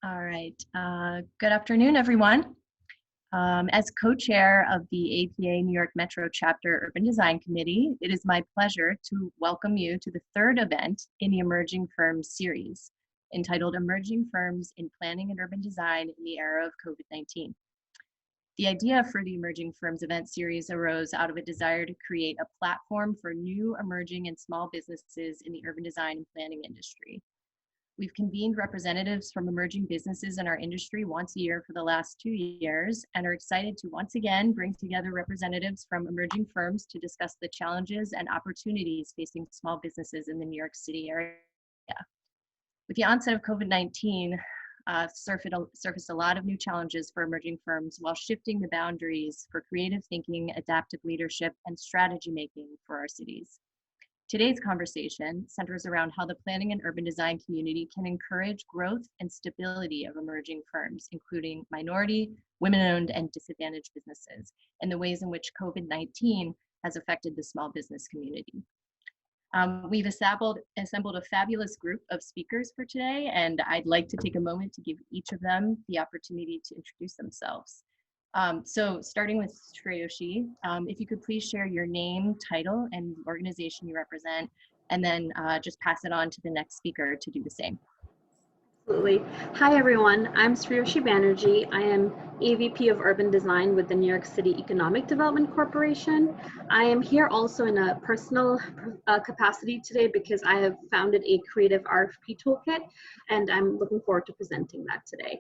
All right. Good afternoon, everyone. As co-chair of the APA New York Metro Chapter Urban Design Committee, it is my pleasure to welcome you to the third event in the Emerging Firms series, entitled Emerging Firms in Planning and Urban Design in the Era of COVID-19. The idea for the Emerging Firms event series arose out of a desire to create a platform for new, emerging, and small businesses in the urban design and planning industry. We've convened representatives from emerging businesses in our industry once a year for the last 2 years and are excited to once again bring together representatives from emerging firms to discuss the challenges and opportunities facing small businesses in the New York City area. With the onset of COVID-19, surfaced a lot of new challenges for emerging firms while shifting the boundaries for creative thinking, adaptive leadership, and strategy making for our cities. Today's conversation centers around how the planning and urban design community can encourage growth and stability of emerging firms, including minority, women-owned, and disadvantaged businesses, and the ways in which COVID-19 has affected the small business community. We've assembled a fabulous group of speakers for today, and I'd like to take a moment to give each of them the opportunity to introduce themselves. So starting with Shreyoshi, if you could please share your name, title, and the organization you represent, and then just pass it on to the next speaker to do the same. Absolutely. Hi, everyone. I'm Shreyoshi Banerjee. I am EVP of Urban Design with the New York City Economic Development Corporation. I am here also in a personal capacity today because I have founded a creative RFP toolkit, and I'm looking forward to presenting that today.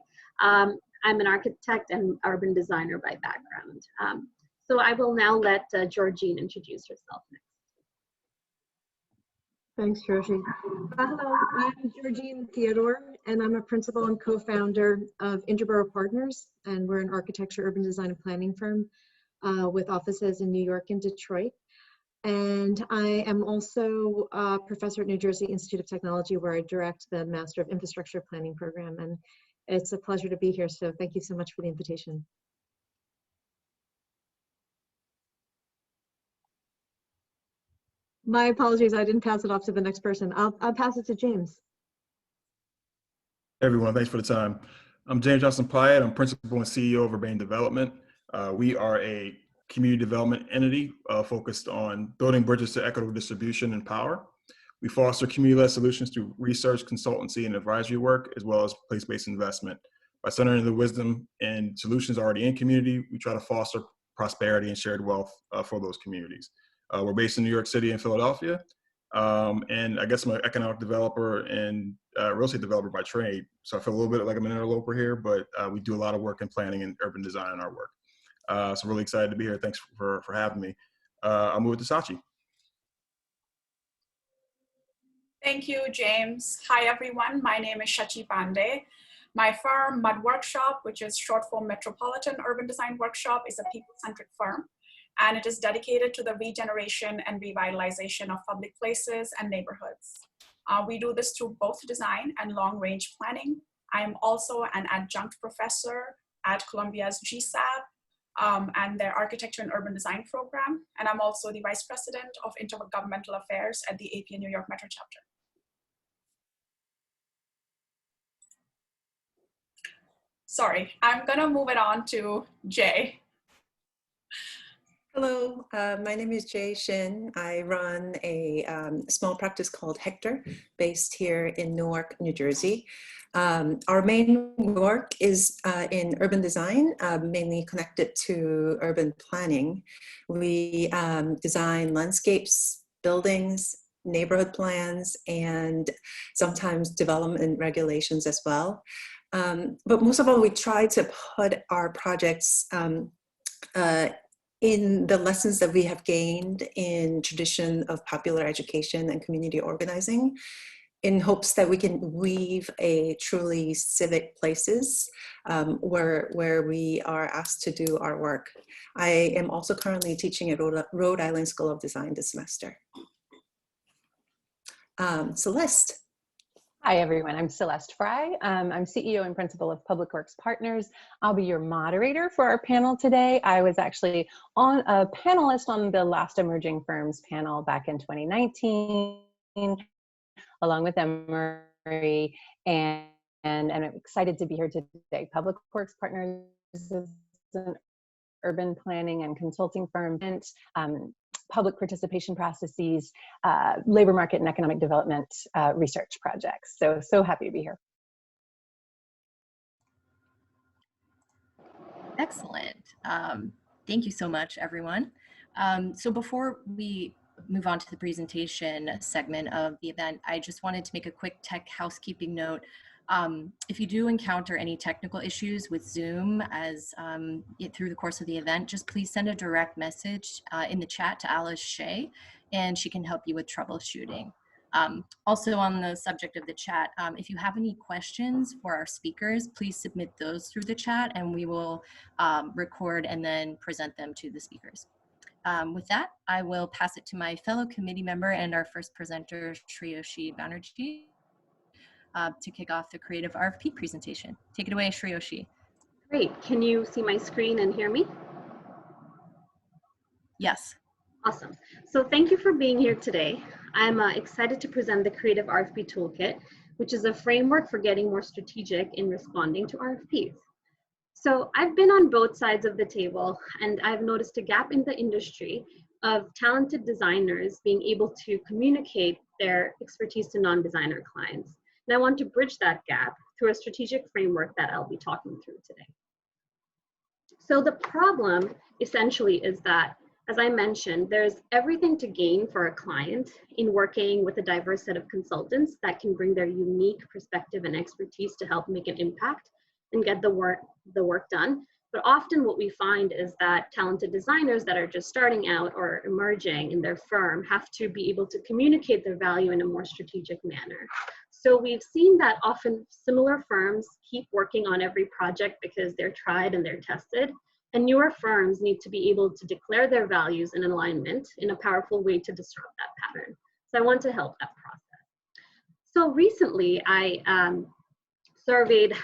I'm an architect and urban designer by background. So I will now let Georgine introduce herself next. Thanks, Shreyoshi. Hello, I'm Georgine Theodore, and I'm a principal and co-founder of Buro Partners, and we're an architecture, urban design, and planning firm with offices in New York and Detroit. And I am also a professor at New Jersey Institute of Technology, where I direct the Master of Infrastructure Planning program. And it's a pleasure to be here, so thank you so much for the invitation. My apologies, I didn't pass it off to the next person. I'll pass it to James. Hey everyone, thanks for the time. I'm James Johnson Pyatt. I'm principal and CEO of Urban Development. We are a community development entity focused on building bridges to equitable distribution and power. We foster community-led solutions through research, consultancy, and advisory work, as well as place-based investment. By centering the wisdom and solutions already in community, we try to foster prosperity and shared wealth for those communities. We're based in New York City and Philadelphia, and I guess I'm an economic developer and real estate developer by trade. So I feel a little bit like I'm an interloper here, but we do a lot of work in planning and urban design in our work. So really excited to be here. Thanks for having me. I'll move to Sachi. Thank you, James. Hi, everyone. My name is Shachi Pandey. My firm, Mud Workshop, which is short for Metropolitan Urban Design Workshop, is a people-centric firm, and it is dedicated to the regeneration and revitalization of public places and neighborhoods. We do this through both design and long-range planning. I am also an adjunct professor at Columbia's GSAB and their Architecture and Urban Design program, and I'm also the Vice President of Intergovernmental Affairs at the APA New York Metro Chapter. Sorry, I'm gonna move it on to Jay. Hello, my name is Jay Shin. I run a small practice called Hector, based here in Newark, New Jersey. Our main work is in urban design, mainly connected to urban planning. We design landscapes, buildings, neighborhood plans, and sometimes development regulations as well. But most of all, we try to put our projects in the lessons that we have gained in tradition of popular education and community organizing, in hopes that we can weave a truly civic places where we are asked to do our work. I am also currently teaching at Rhode Island School of Design this semester. Celeste. Hi, everyone. I'm Celeste Fry. I'm CEO and Principal of Public Works Partners. I'll be your moderator for our panel today. I was actually a panelist on the last Emerging Firms panel back in 2019, along with Emery, and and I'm excited to be here today. Public Works Partners is an urban planning and consulting firm, public participation processes, labor market and economic development research projects. So happy to be here. Excellent. Thank you so much, everyone. So before we move on to the presentation segment of the event, I just wanted to make a quick tech housekeeping note. If you do encounter any technical issues with Zoom through the course of the event, just please send a direct message in the chat to Alice Shea, and she can help you with troubleshooting. Also on the subject of the chat, if you have any questions for our speakers, please submit those through the chat and we will record and then present them to the speakers. With that, I will pass it to my fellow committee member and our first presenter, Shreyoshi Banerjee, to kick off the creative RFP presentation. Take it away, Shreyoshi. Great. Can you see my screen and hear me? Yes. Awesome. So thank you for being here today. I'm excited to present the Creative RFP Toolkit, which is a framework for getting more strategic in responding to RFPs. So I've been on both sides of the table, and I've noticed a gap in the industry of talented designers being able to communicate their expertise to non-designer clients. And I want to bridge that gap through a strategic framework that I'll be talking through today. So the problem essentially is that, as I mentioned, there's everything to gain for a client in working with a diverse set of consultants that can bring their unique perspective and expertise to help make an impact and get the work done. But often what we find is that talented designers that are just starting out or emerging in their firm have to be able to communicate their value in a more strategic manner. So we've seen that often similar firms keep working on every project because they're tried and they're tested, and newer firms need to be able to declare their values and alignment in a powerful way to disrupt that pattern. So I want to help that process. So recently I surveyed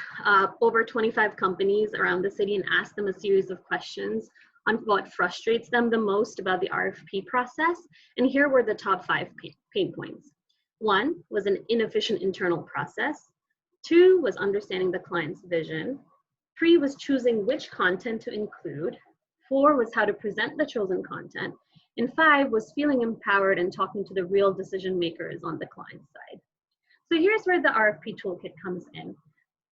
over 25 companies around the city and asked them a series of questions on what frustrates them the most about the RFP process. And here were the top 5 pain points. 1 was an inefficient internal process. 2 was understanding the client's vision. 3 was choosing which content to include. 4 was how to present the chosen content. And 5 was feeling empowered and talking to the real decision makers on the client side. So here's where the RFP toolkit comes in.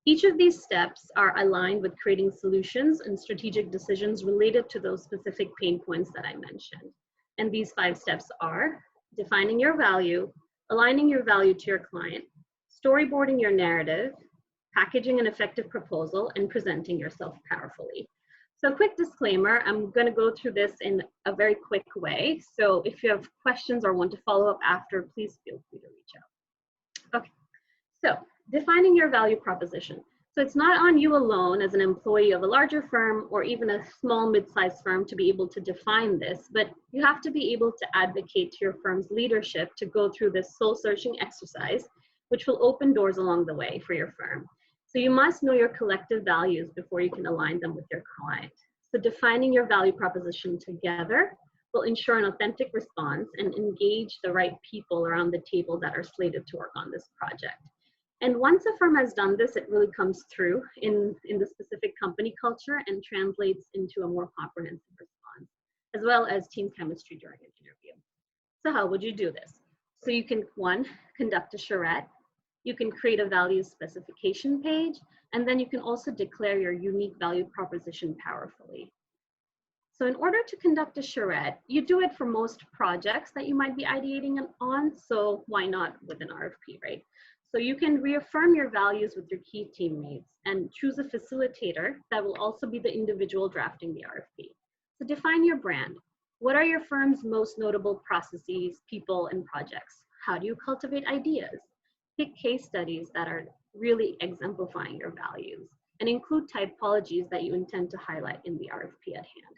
Each of these steps are aligned with creating solutions and strategic decisions related to those specific pain points that I mentioned. And these 5 steps are defining your value, aligning your value to your client, storyboarding your narrative, packaging an effective proposal, and presenting yourself powerfully. So quick disclaimer, I'm going to go through this in a very quick way. So if you have questions or want to follow up after, please feel free to reach out. Okay, so defining your value proposition. So it's not on you alone as an employee of a larger firm or even a small mid-sized firm to be able to define this, but you have to be able to advocate to your firm's leadership to go through this soul-searching exercise, which will open doors along the way for your firm. So you must know your collective values before you can align them with your client. So defining your value proposition together will ensure an authentic response and engage the right people around the table that are slated to work on this project. And once a firm has done this, it really comes through in the specific company culture and translates into a more comprehensive response, as well as team chemistry during an interview. So how would you do this? So you can, 1, conduct a charrette. You can create a value specification page, and then you can also declare your unique value proposition powerfully. So in order to conduct a charrette, you do it for most projects that you might be ideating on, so why not with an RFP, right? So you can reaffirm your values with your key teammates and choose a facilitator that will also be the individual drafting the RFP. So define your brand. What are your firm's most notable processes, people, and projects? How do you cultivate ideas? Pick case studies that are really exemplifying your values and include typologies that you intend to highlight in the RFP at hand.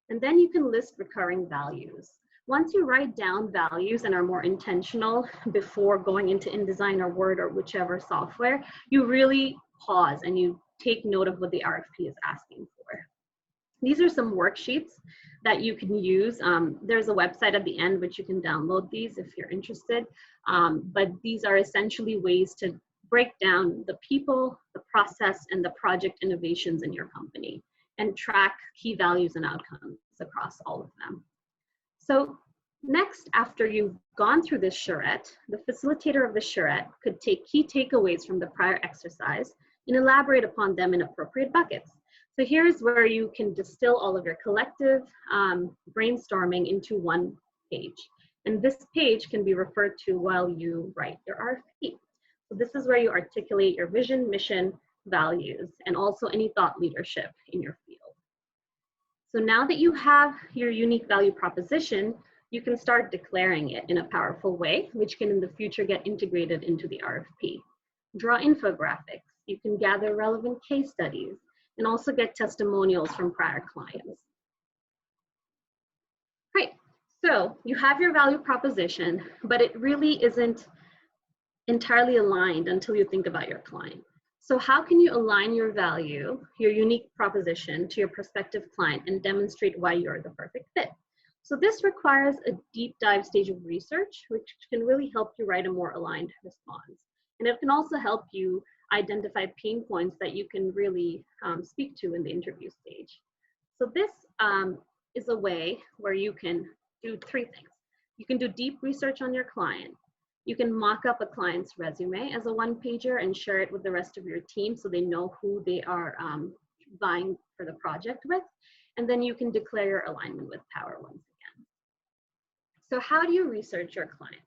And then you can list recurring values. Once you write down values and are more intentional before going into InDesign or Word or whichever software, you really pause and you take note of what the RFP is asking for. These are some worksheets that you can use. There's a website at the end which you can download these if you're interested. But these are essentially ways to break down the people, the process, and the project innovations in your company, and track key values and outcomes across all of them. So next, after you've gone through this charrette, the facilitator of the charrette could take key takeaways from the prior exercise and elaborate upon them in appropriate buckets. So here's where you can distill all of your collective brainstorming into one page. And this page can be referred to while you write your RFP. So this is where you articulate your vision, mission, values, and also any thought leadership in your field. So now that you have your unique value proposition, you can start declaring it in a powerful way, which can in the future get integrated into the RFP. Draw infographics. You can gather relevant case studies and also get testimonials from prior clients. Right, so you have your value proposition, but it really isn't entirely aligned until you think about your client. So how can you align your value, your unique proposition to your prospective client and demonstrate why you're the perfect fit? So this requires a deep dive stage of research, which can really help you write a more aligned response. And it can also help you identify pain points that you can really speak to in the interview stage. So this is a way where you can do three things. You can do deep research on your client. You can mock up a client's resume as a one-pager and share it with the rest of your team so they know who they are vying for the project with. And then you can declare your alignment with power once again. So how do you research your client?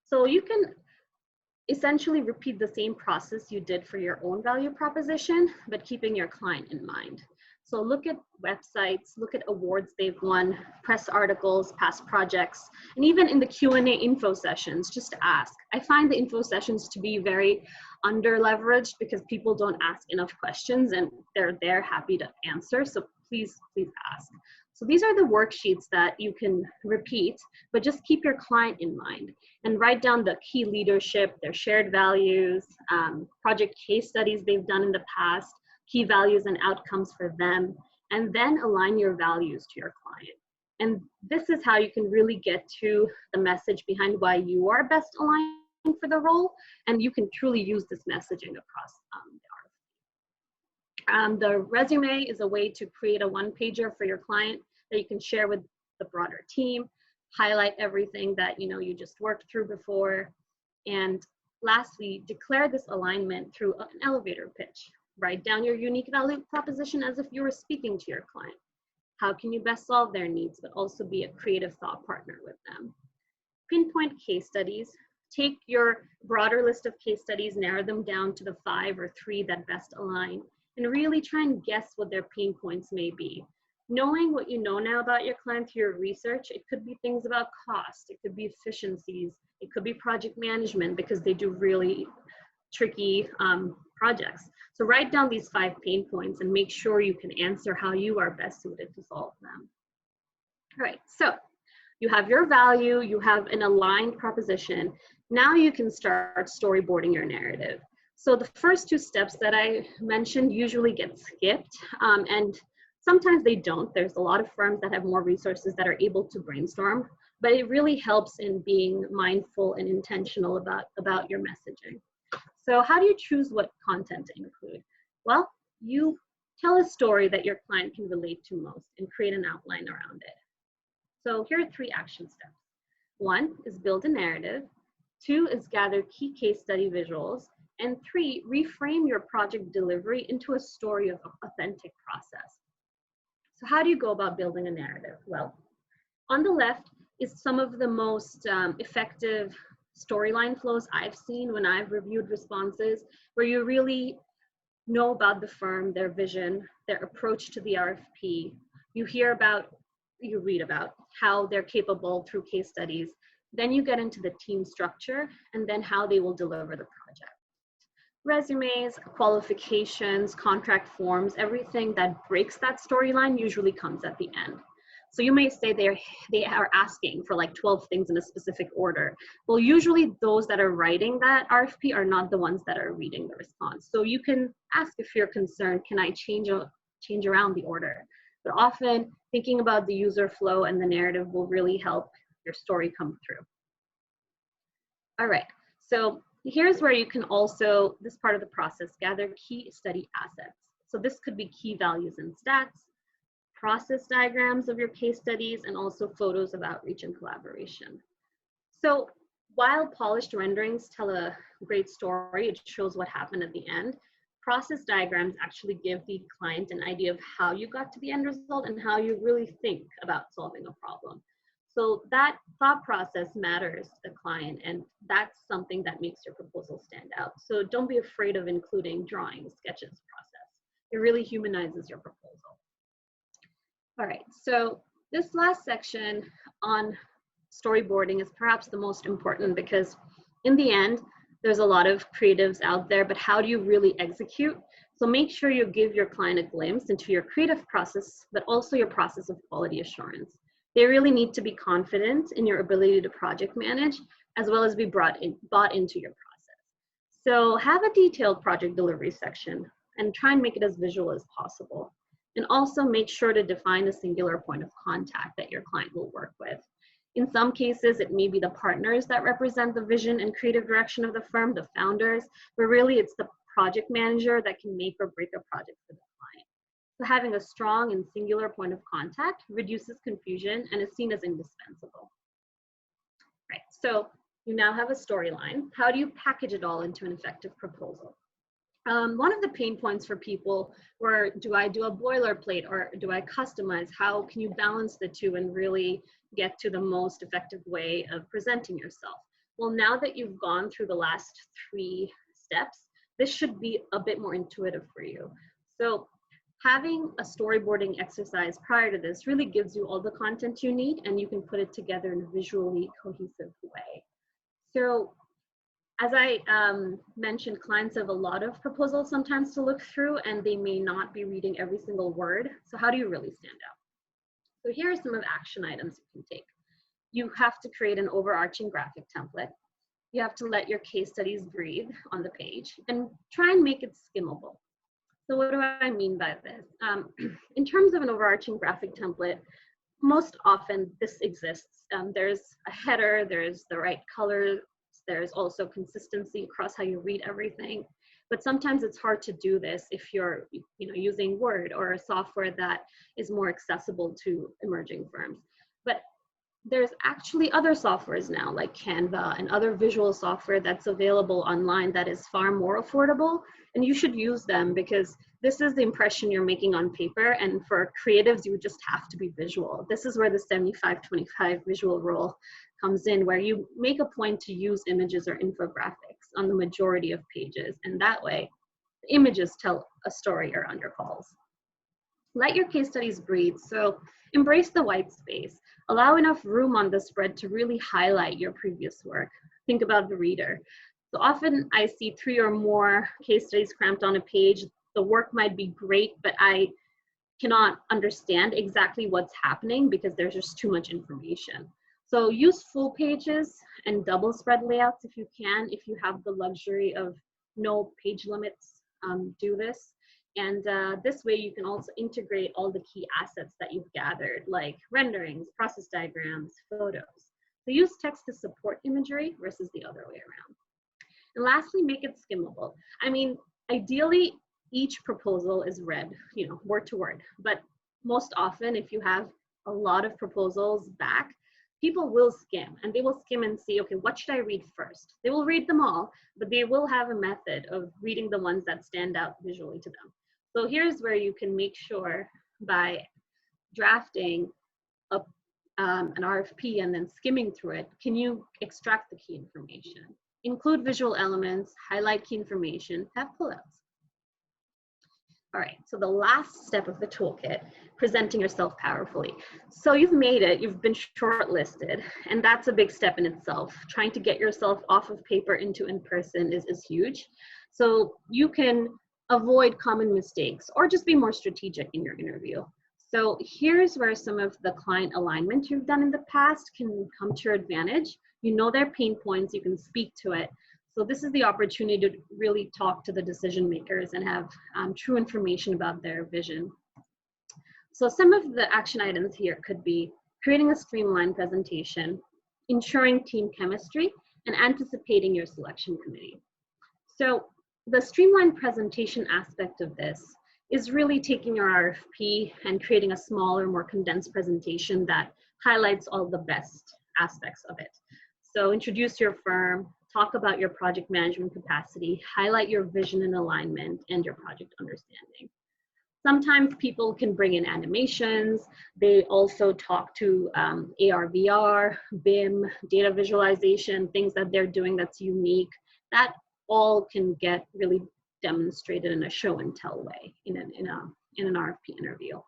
So you can essentially repeat the same process you did for your own value proposition, but keeping your client in mind. So look at websites, look at awards they've won, press articles, past projects, and even in the Q&A info sessions, just ask. I find the info sessions to be very under-leveraged because people don't ask enough questions and they're there happy to answer, so please ask. So these are the worksheets that you can repeat, but just keep your client in mind and write down the key leadership, their shared values, project case studies they've done in the past, key values and outcomes for them, and then align your values to your client. And this is how you can really get to the message behind why you are best aligned for the role, and you can truly use this messaging across the RFP. The resume is a way to create a one-pager for your client that you can share with the broader team, highlight everything that you just worked through before, and lastly, declare this alignment through an elevator pitch. Write down your unique value proposition as if you were speaking to your client. How can you best solve their needs, but also be a creative thought partner with them? Pinpoint case studies. Take your broader list of case studies, narrow them down to the 5 or 3 that best align, and really try and guess what their pain points may be. Knowing what you know now about your client through your research, it could be things about cost, it could be efficiencies, it could be project management because they do really tricky projects. So write down these 5 pain points and make sure you can answer how you are best suited to solve them. All right, so you have your value, you have an aligned proposition. Now you can start storyboarding your narrative. So the first 2 steps that I mentioned usually get skipped, and sometimes they don't. There's a lot of firms that have more resources that are able to brainstorm, but it really helps in being mindful and intentional about your messaging. So how do you choose what content to include? Well, you tell a story that your client can relate to most and create an outline around it. So here are 3 action steps. 1 is build a narrative. 2 is gather key case study visuals. And 3, reframe your project delivery into a story of authentic process. So how do you go about building a narrative? Well, on the left is some of the most effective storyline flows I've seen when I've reviewed responses, where you really know about the firm, their vision, their approach to the RFP. You read about how they're capable through case studies. Then you get into the team structure and then how they will deliver the project. Resumes, qualifications, contract forms, everything that breaks that storyline usually comes at the end. So you may say they are asking for like 12 things in a specific order. Well, usually those that are writing that RFP are not the ones that are reading the response. So you can ask if you're concerned, can I change around the order? But often thinking about the user flow and the narrative will really help your story come through. All right, so here's where you can also, this part of the process, gather key study assets. So this could be key values and stats, process diagrams of your case studies, and also photos of outreach and collaboration. So while polished renderings tell a great story, it shows what happened at the end, process diagrams actually give the client an idea of how you got to the end result and how you really think about solving a problem. So that thought process matters to the client, and that's something that makes your proposal stand out. So don't be afraid of including drawings, sketches, process. It really humanizes your proposal. All right, so this last section on storyboarding is perhaps the most important, because in the end, there's a lot of creatives out there, but how do you really execute? So make sure you give your client a glimpse into your creative process, but also your process of quality assurance. They really need to be confident in your ability to project manage, as well as be bought into your process. So have a detailed project delivery section and try and make it as visual as possible. And also make sure to define a singular point of contact that your client will work with. In some cases, it may be the partners that represent the vision and creative direction of the firm, the founders, but really it's the project manager that can make or break a project for the client. So having a strong and singular point of contact reduces confusion and is seen as indispensable. Right, so you now have a storyline. How do you package it all into an effective proposal? One of the pain points for people were, do I do a boilerplate or do I customize? How can you balance the two and really get to the most effective way of presenting yourself? Well, now that you've gone through the last 3 steps, this should be a bit more intuitive for you. So having a storyboarding exercise prior to this really gives you all the content you need, and you can put it together in a visually cohesive way. So as I mentioned, clients have a lot of proposals sometimes to look through, and they may not be reading every single word. So how do you really stand out? So here are some of the action items you can take. You have to create an overarching graphic template. You have to let your case studies breathe on the page and try and make it skimmable. So what do I mean by this? In terms of an overarching graphic template, most often this exists. There's a header, there's the right color, there's also consistency across how you read everything. But sometimes it's hard to do this if you're using Word or a software that is more accessible to emerging firms. But there's actually other softwares now, like Canva and other visual software that's available online that is far more affordable, and you should use them because this is the impression you're making on paper, and for creatives, you just have to be visual. This is where the 75-25 visual rule comes in, where you make a point to use images or infographics on the majority of pages, and that way, the images tell a story or undercalls. Let your case studies breathe, so embrace the white space. Allow enough room on the spread to really highlight your previous work. Think about the reader. So often I see 3 or more case studies cramped on a page. The work might be great, but I cannot understand exactly what's happening because there's just too much information. So use full pages and double spread layouts if you can. If you have the luxury of no page limits, do this. And this way you can also integrate all the key assets that you've gathered, like renderings, process diagrams, photos. So use text to support imagery versus the other way around. And lastly, make it skimmable. I mean, ideally, each proposal is read, word to word. But most often, if you have a lot of proposals back, people will skim, and they will skim and see, okay, what should I read first? They will read them all, but they will have a method of reading the ones that stand out visually to them. So here's where you can make sure by drafting an RFP and then skimming through it, can you extract the key information? Include visual elements, highlight key information, have pullouts. All right, so the last step of the toolkit, presenting yourself powerfully. So you've made it, you've been shortlisted, and that's a big step in itself. Trying to get yourself off of paper into in-person is huge. So you can avoid common mistakes or just be more strategic in your interview. So here's where some of the client alignment you've done in the past can come to your advantage. You know their pain points, you can speak to it. So this is the opportunity to really talk to the decision makers and have true information about their vision. So some of the action items here could be creating a streamlined presentation, ensuring team chemistry, and anticipating your selection committee. So the streamlined presentation aspect of this is really taking your RFP and creating a smaller, more condensed presentation that highlights all the best aspects of it. So introduce your firm, talk about your project management capacity, highlight your vision and alignment, and your project understanding. Sometimes people can bring in animations. They also talk to AR, VR, BIM, data visualization, things that they're doing that's unique. That all can get really demonstrated in a show and tell way in an RFP interview.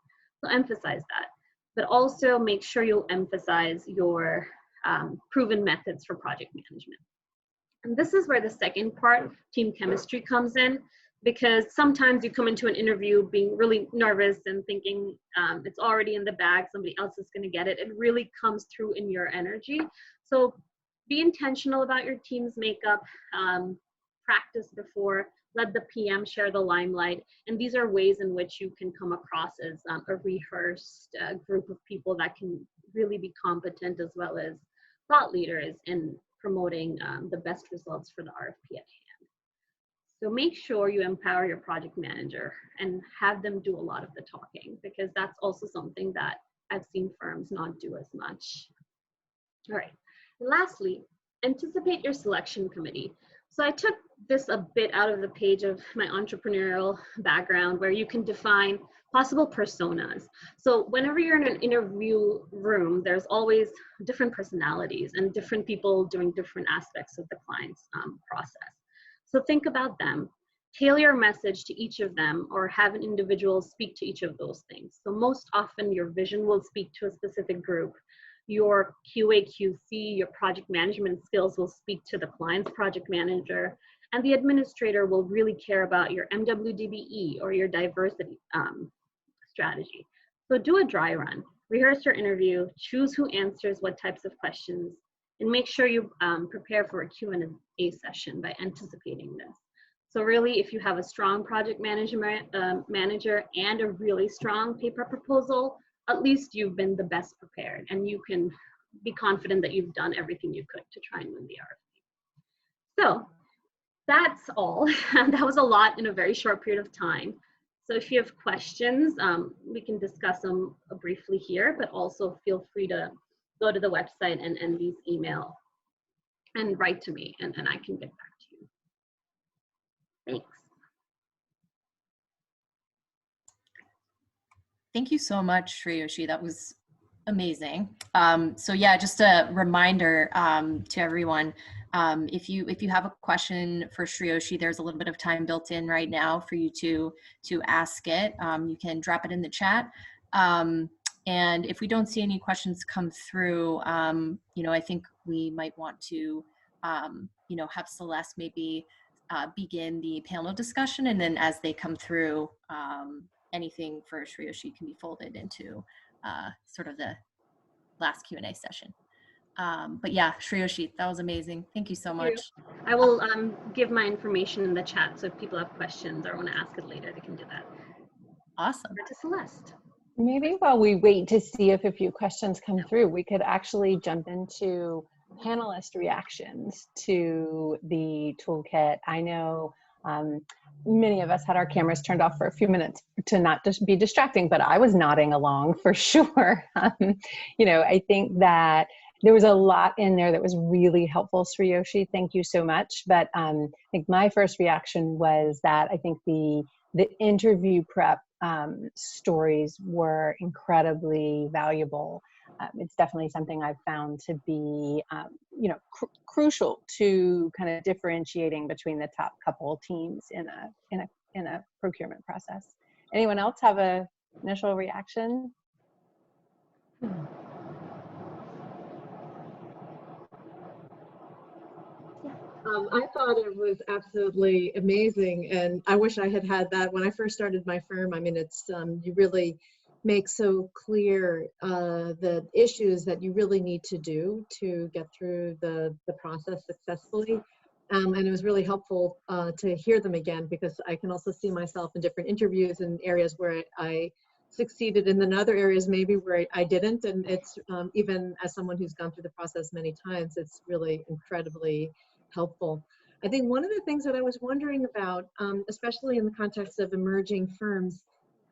So emphasize that, but also make sure you emphasize your proven methods for project management. And this is where the second part, team chemistry, comes in, because sometimes you come into an interview being really nervous and thinking it's already in the bag, somebody else is going to get it. It really comes through in your energy. So be intentional about your team's makeup, practice before, let the PM share the limelight. And these are ways in which you can come across as a rehearsed group of people that can really be competent as well as thought leaders in promoting the best results for the RFP at hand. So make sure you empower your project manager and have them do a lot of the talking, because that's also something that I've seen firms not do as much. All right, and lastly, anticipate your selection committee. So I took this a bit out of the page of my entrepreneurial background, where you can define possible personas. So whenever you're in an interview room, there's always different personalities and different people doing different aspects of the client's process. So think about them, tailor your message to each of them, or have an individual speak to each of those things. So most often your vision will speak to a specific group. Your QA, QC, your project management skills will speak to the client's project manager, and the administrator will really care about your MWDBE or your diversity strategy. So do a dry run, rehearse your interview, choose who answers what types of questions, and make sure you prepare for a Q&A session by anticipating this. So really, if you have a strong project management manager and a really strong paper proposal, at least you've been the best prepared, and you can be confident that you've done everything you could to try and win the RFP. So that's all. That was a lot in a very short period of time. So if you have questions, we can discuss them briefly here, but also feel free to go to the website and leave email and write to me, and I can get back to you. Thanks. Thank you so much, Shreyoshi. That was amazing. So yeah, just a reminder to everyone, if you have a question for Shreyoshi, there's a little bit of time built in right now for you to ask it. You can drop it in the chat. And if we don't see any questions come through, you know, I think we might want to, you know, have Celeste maybe begin the panel discussion, and then as they come through, anything for Shreyoshi can be folded into sort of the last Q&A session. But yeah, Shreyoshi, that was amazing. Thank you so much. I will give my information in the chat, so if people have questions or want to ask it later, they can do that. Awesome. Over to Celeste. Maybe while we wait to see if a few questions come through, we could actually jump into panelist reactions to the toolkit. I know many of us had our cameras turned off for a few minutes to not just be distracting, but I was nodding along for sure. You know, I think that there was a lot in there that was really helpful, Shreyoshi. Thank you so much. But I think my first reaction was that I think the interview prep stories were incredibly valuable. It's definitely something I've found to be, you know, crucial to kind of differentiating between the top couple teams in a procurement process. Anyone else have a initial reaction? I thought it was absolutely amazing, and I wish I had had that when I first started my firm. I mean, it's you really make so clear the issues that you really need to do to get through the process successfully. And it was really helpful to hear them again, because I can also see myself in different interviews and areas where I succeeded in other areas maybe where I didn't. And it's even as someone who's gone through the process many times, it's really incredibly helpful. I think one of the things that I was wondering about, especially in the context of emerging firms,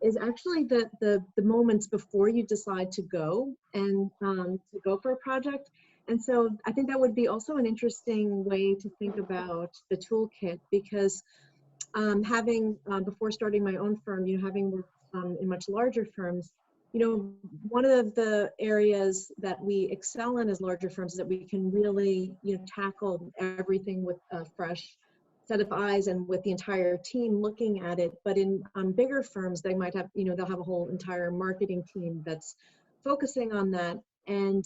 is actually the moments before you decide to go and to go for a project. And so I think that would be also an interesting way to think about the toolkit, because having, before starting my own firm, having worked in much larger firms, one of the areas that we excel in as larger firms is that we can really, tackle everything with a fresh set of eyes and with the entire team looking at it. But in bigger firms, they might have, they'll have a whole entire marketing team that's focusing on that. And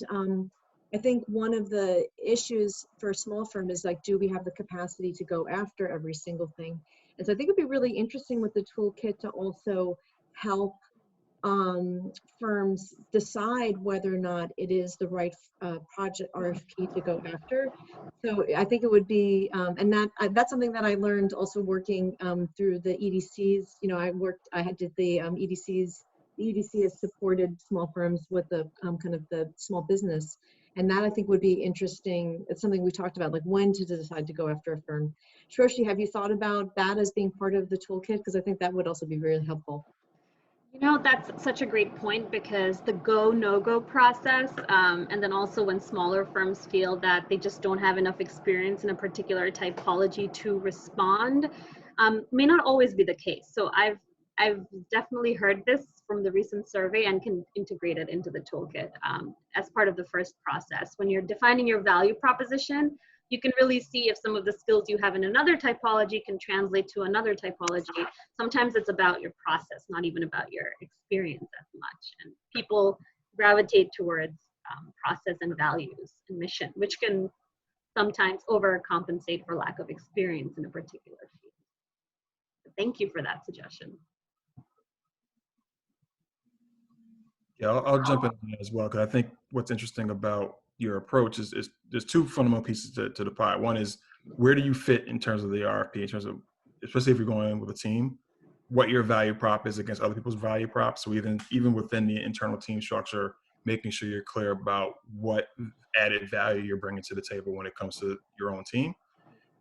I think one of the issues for a small firm is like, do we have the capacity to go after every single thing? And so I think it'd be really interesting with the toolkit to also help firms decide whether or not it is the right project RFP to go after. So I think it would be, and that's something that I learned also working through the EDCs. I did the EDCs. The EDC has supported small firms with the kind of the small business. And that I think would be interesting. It's something we talked about, like when to decide to go after a firm. Shroshi, have you thought about that as being part of the toolkit? Because I think that would also be really helpful. That's such a great point, because the go, no-go process, and then also when smaller firms feel that they just don't have enough experience in a particular typology to respond, may not always be the case. So I've definitely heard this from the recent survey and can integrate it into the toolkit as part of the first process. When you're defining your value proposition, you can really see if some of the skills you have in another typology can translate to another typology. Sometimes it's about your process, not even about your experience as much. And people gravitate towards process and values and mission, which can sometimes overcompensate for lack of experience in a particular field. So thank you for that suggestion. Yeah, I'll jump in as well, because I think what's interesting about your approach is there's two fundamental pieces to the pie. One is, where do you fit in terms of the RFP, in terms of, especially if you're going in with a team, what your value prop is against other people's value props. So even within the internal team structure, making sure you're clear about what added value you're bringing to the table when it comes to your own team.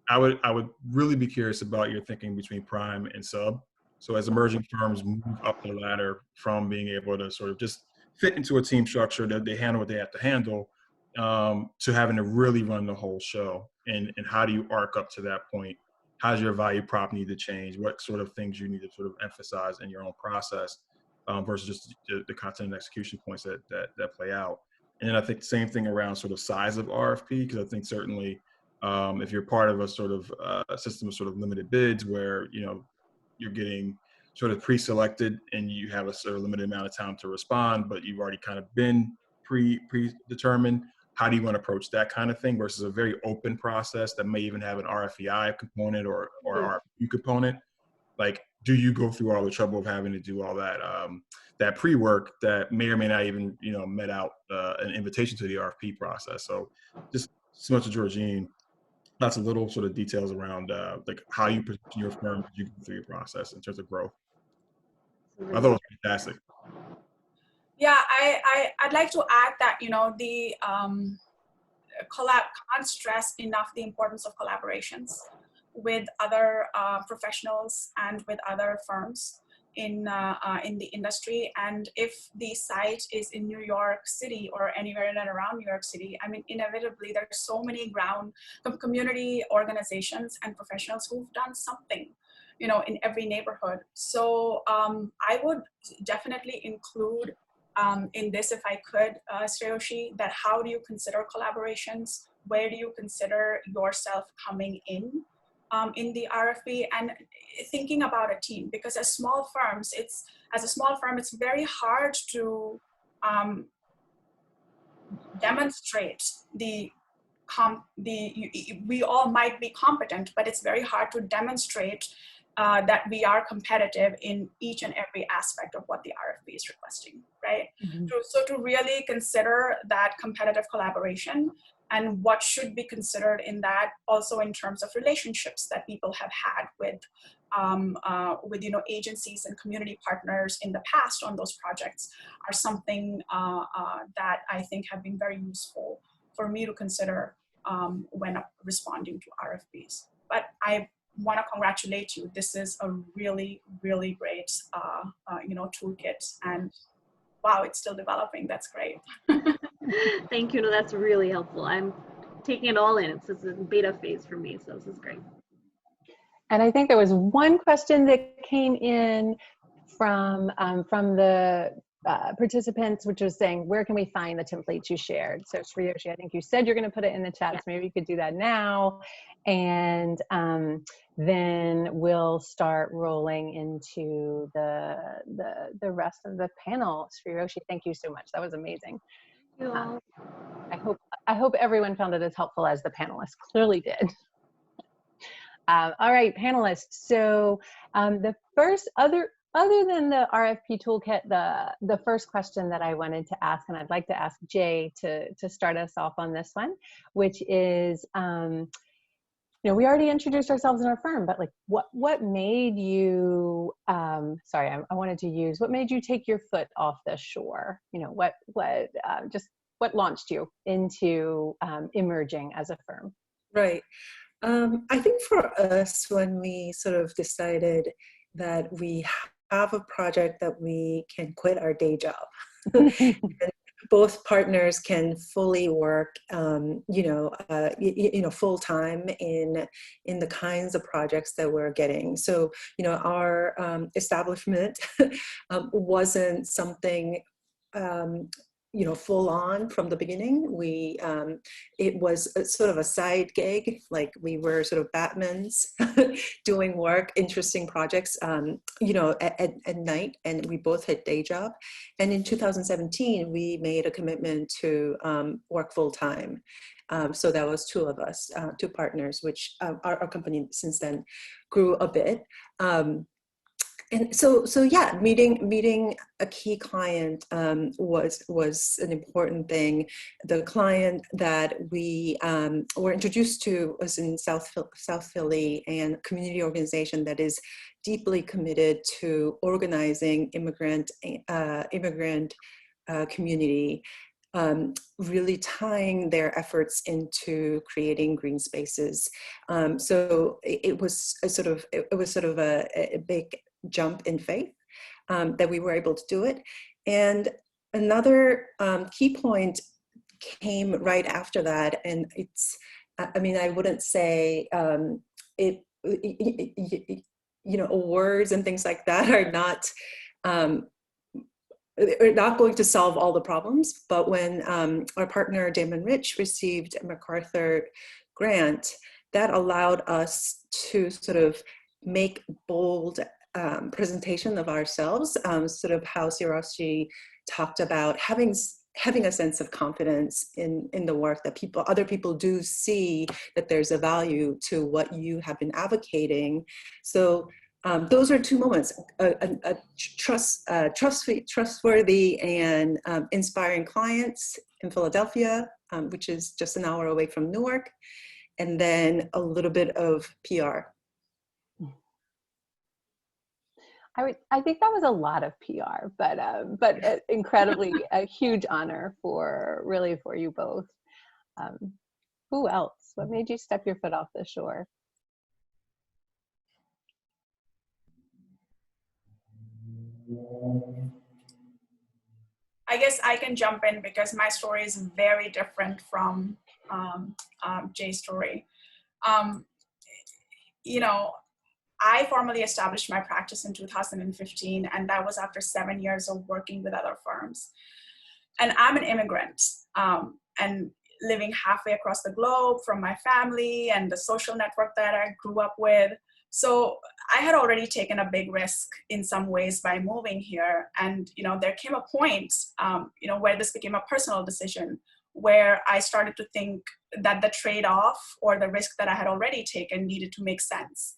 I would really be curious about your thinking between prime and sub. So as emerging firms move up the ladder from being able to sort of just fit into a team structure that they handle what they have to handle, to having to really run the whole show. And how do you arc up to that point? How's your value prop need to change? What sort of things you need to sort of emphasize in your own process versus just the content and execution points that play out? And then I think the same thing around sort of size of RFP, because I think certainly if you're part of a sort of a system of sort of limited bids where, you're getting sort of pre-selected and you have a sort of limited amount of time to respond, but you've already kind of been predetermined. How do you want to approach that kind of thing versus a very open process that may even have an RFEI component or RFQ component? Like, do you go through all the trouble of having to do all that that pre-work that may or may not even met out an invitation to the RFP process? So just similar to Georgine, lots of little sort of details around like how you position your firm as you go through your process in terms of growth. I thought it was fantastic. Yeah, I'd like to add that, the can't stress enough the importance of collaborations with other professionals and with other firms in the industry. And if the site is in New York City or anywhere in and around New York City, I mean, inevitably there's so many community organizations and professionals who've done something, in every neighborhood. So I would definitely include in this, if I could, Shreyoshi, that how do you consider collaborations? Where do you consider yourself coming in the RFP, and thinking about a team? Because as small firms, it's very hard to demonstrate we all might be competent, but it's very hard to demonstrate that we are competitive in each and every aspect of what the RFP is requesting, right? Mm-hmm. So to really consider that competitive collaboration and what should be considered in that, also in terms of relationships that people have had with with agencies and community partners in the past on those projects are something that I think have been very useful for me to consider when responding to RFPs. But I want to congratulate you. This is a really, really great toolkit, and wow, it's still developing. That's great. Thank you. No, that's really helpful. I'm taking it all in. It's a beta phase for me, so this is great. And I think there was one question that came in from the participants, which was saying, where can we find the templates you shared? So Sriyoshi, I think you said you're going to put it in the chat, so maybe you could do that now. And then we'll start rolling into the rest of the panel. Sriyoshi, thank you so much. That was amazing. Thank you all. I hope everyone found it as helpful as the panelists clearly did. All right, panelists. So the first, other than the RFP toolkit, the first question that I wanted to ask, and I'd like to ask Jay to start us off on this one, which is, we already introduced ourselves in our firm, but like, what made you? Sorry, I wanted to use what made you take your foot off the shore? What launched you into emerging as a firm? Right. I think for us, when we sort of decided that we have a project that we can quit our day job, and both partners can fully work, full time in the kinds of projects that we're getting. So, our establishment wasn't something full on from the beginning. It was sort of a side gig, like we were sort of Batmans doing work, interesting projects, at night, and we both had day job. And in 2017, we made a commitment to work full time. So that was two of us, two partners, which our company since then grew a bit. And so yeah, meeting a key client was an important thing. The client that we were introduced to was in South Philly, and a community organization that is deeply committed to organizing immigrant community, really tying their efforts into creating green spaces. So it was sort of a big jump in faith that we were able to do it. And another key point came right after that, and it's, I wouldn't say awards and things like that are not going to solve all the problems. But when our partner Damon Rich received a MacArthur grant, that allowed us to sort of make bold presentation of ourselves, sort of how Sriyoshi talked about having a sense of confidence in the work that other people do see that there's a value to what you have been advocating. So those are two moments: a trustworthy and inspiring clients in Philadelphia, which is just an hour away from Newark, and then a little bit of PR. I think that was a lot of PR, but incredibly a huge honor for you both. Who else? What made you step your foot off the shore? I guess I can jump in because my story is very different from Jay's story. I formally established my practice in 2015, and that was after 7 years of working with other firms. And I'm an immigrant, and living halfway across the globe from my family and the social network that I grew up with. So I had already taken a big risk in some ways by moving here. And, there came a point, where this became a personal decision, where I started to think that the trade-off or the risk that I had already taken needed to make sense.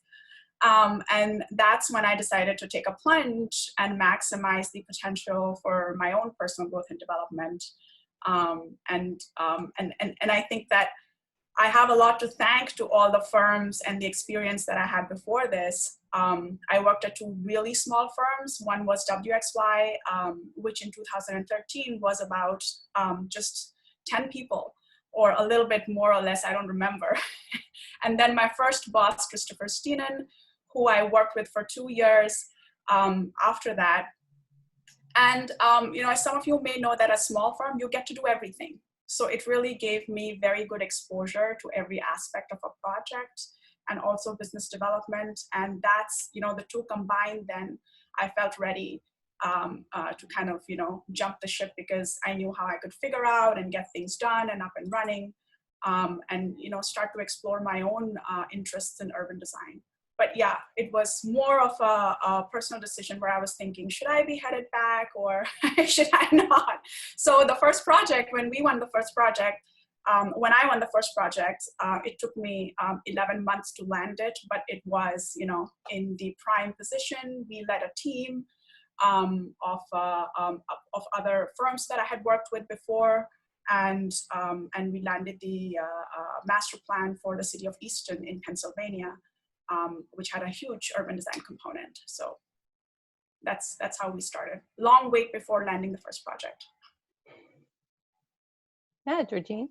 And that's when I decided to take a plunge and maximize the potential for my own personal growth and development. And I think that I have a lot to thank to all the firms and the experience that I had before this. I worked at two really small firms. One was WXY, which in 2013 was about just 10 people, or a little bit more or less, I don't remember. And then my first boss, Christopher Steenen, who I worked with for 2 years after that. And you know, as some of you may know, that a small firm, you get to do everything. So it really gave me very good exposure to every aspect of a project, and also business development. And that's, you know, the two combined, then I felt ready to kind of, you know, jump the ship, because I knew how I could figure out and get things done and up and running, and, you know, start to explore my own interests in urban design. But yeah, it was more of a personal decision where I was thinking, should I be headed back or should I not? So the first project, when we won the first project, when I won the first project, it took me 11 months to land it, but it was, you know, in the prime position. We led a team of other firms that I had worked with before, and we landed the master plan for the city of Easton in Pennsylvania, which had a huge urban design component. So that's how we started. Long wait before landing the first project. Yeah, Georgine.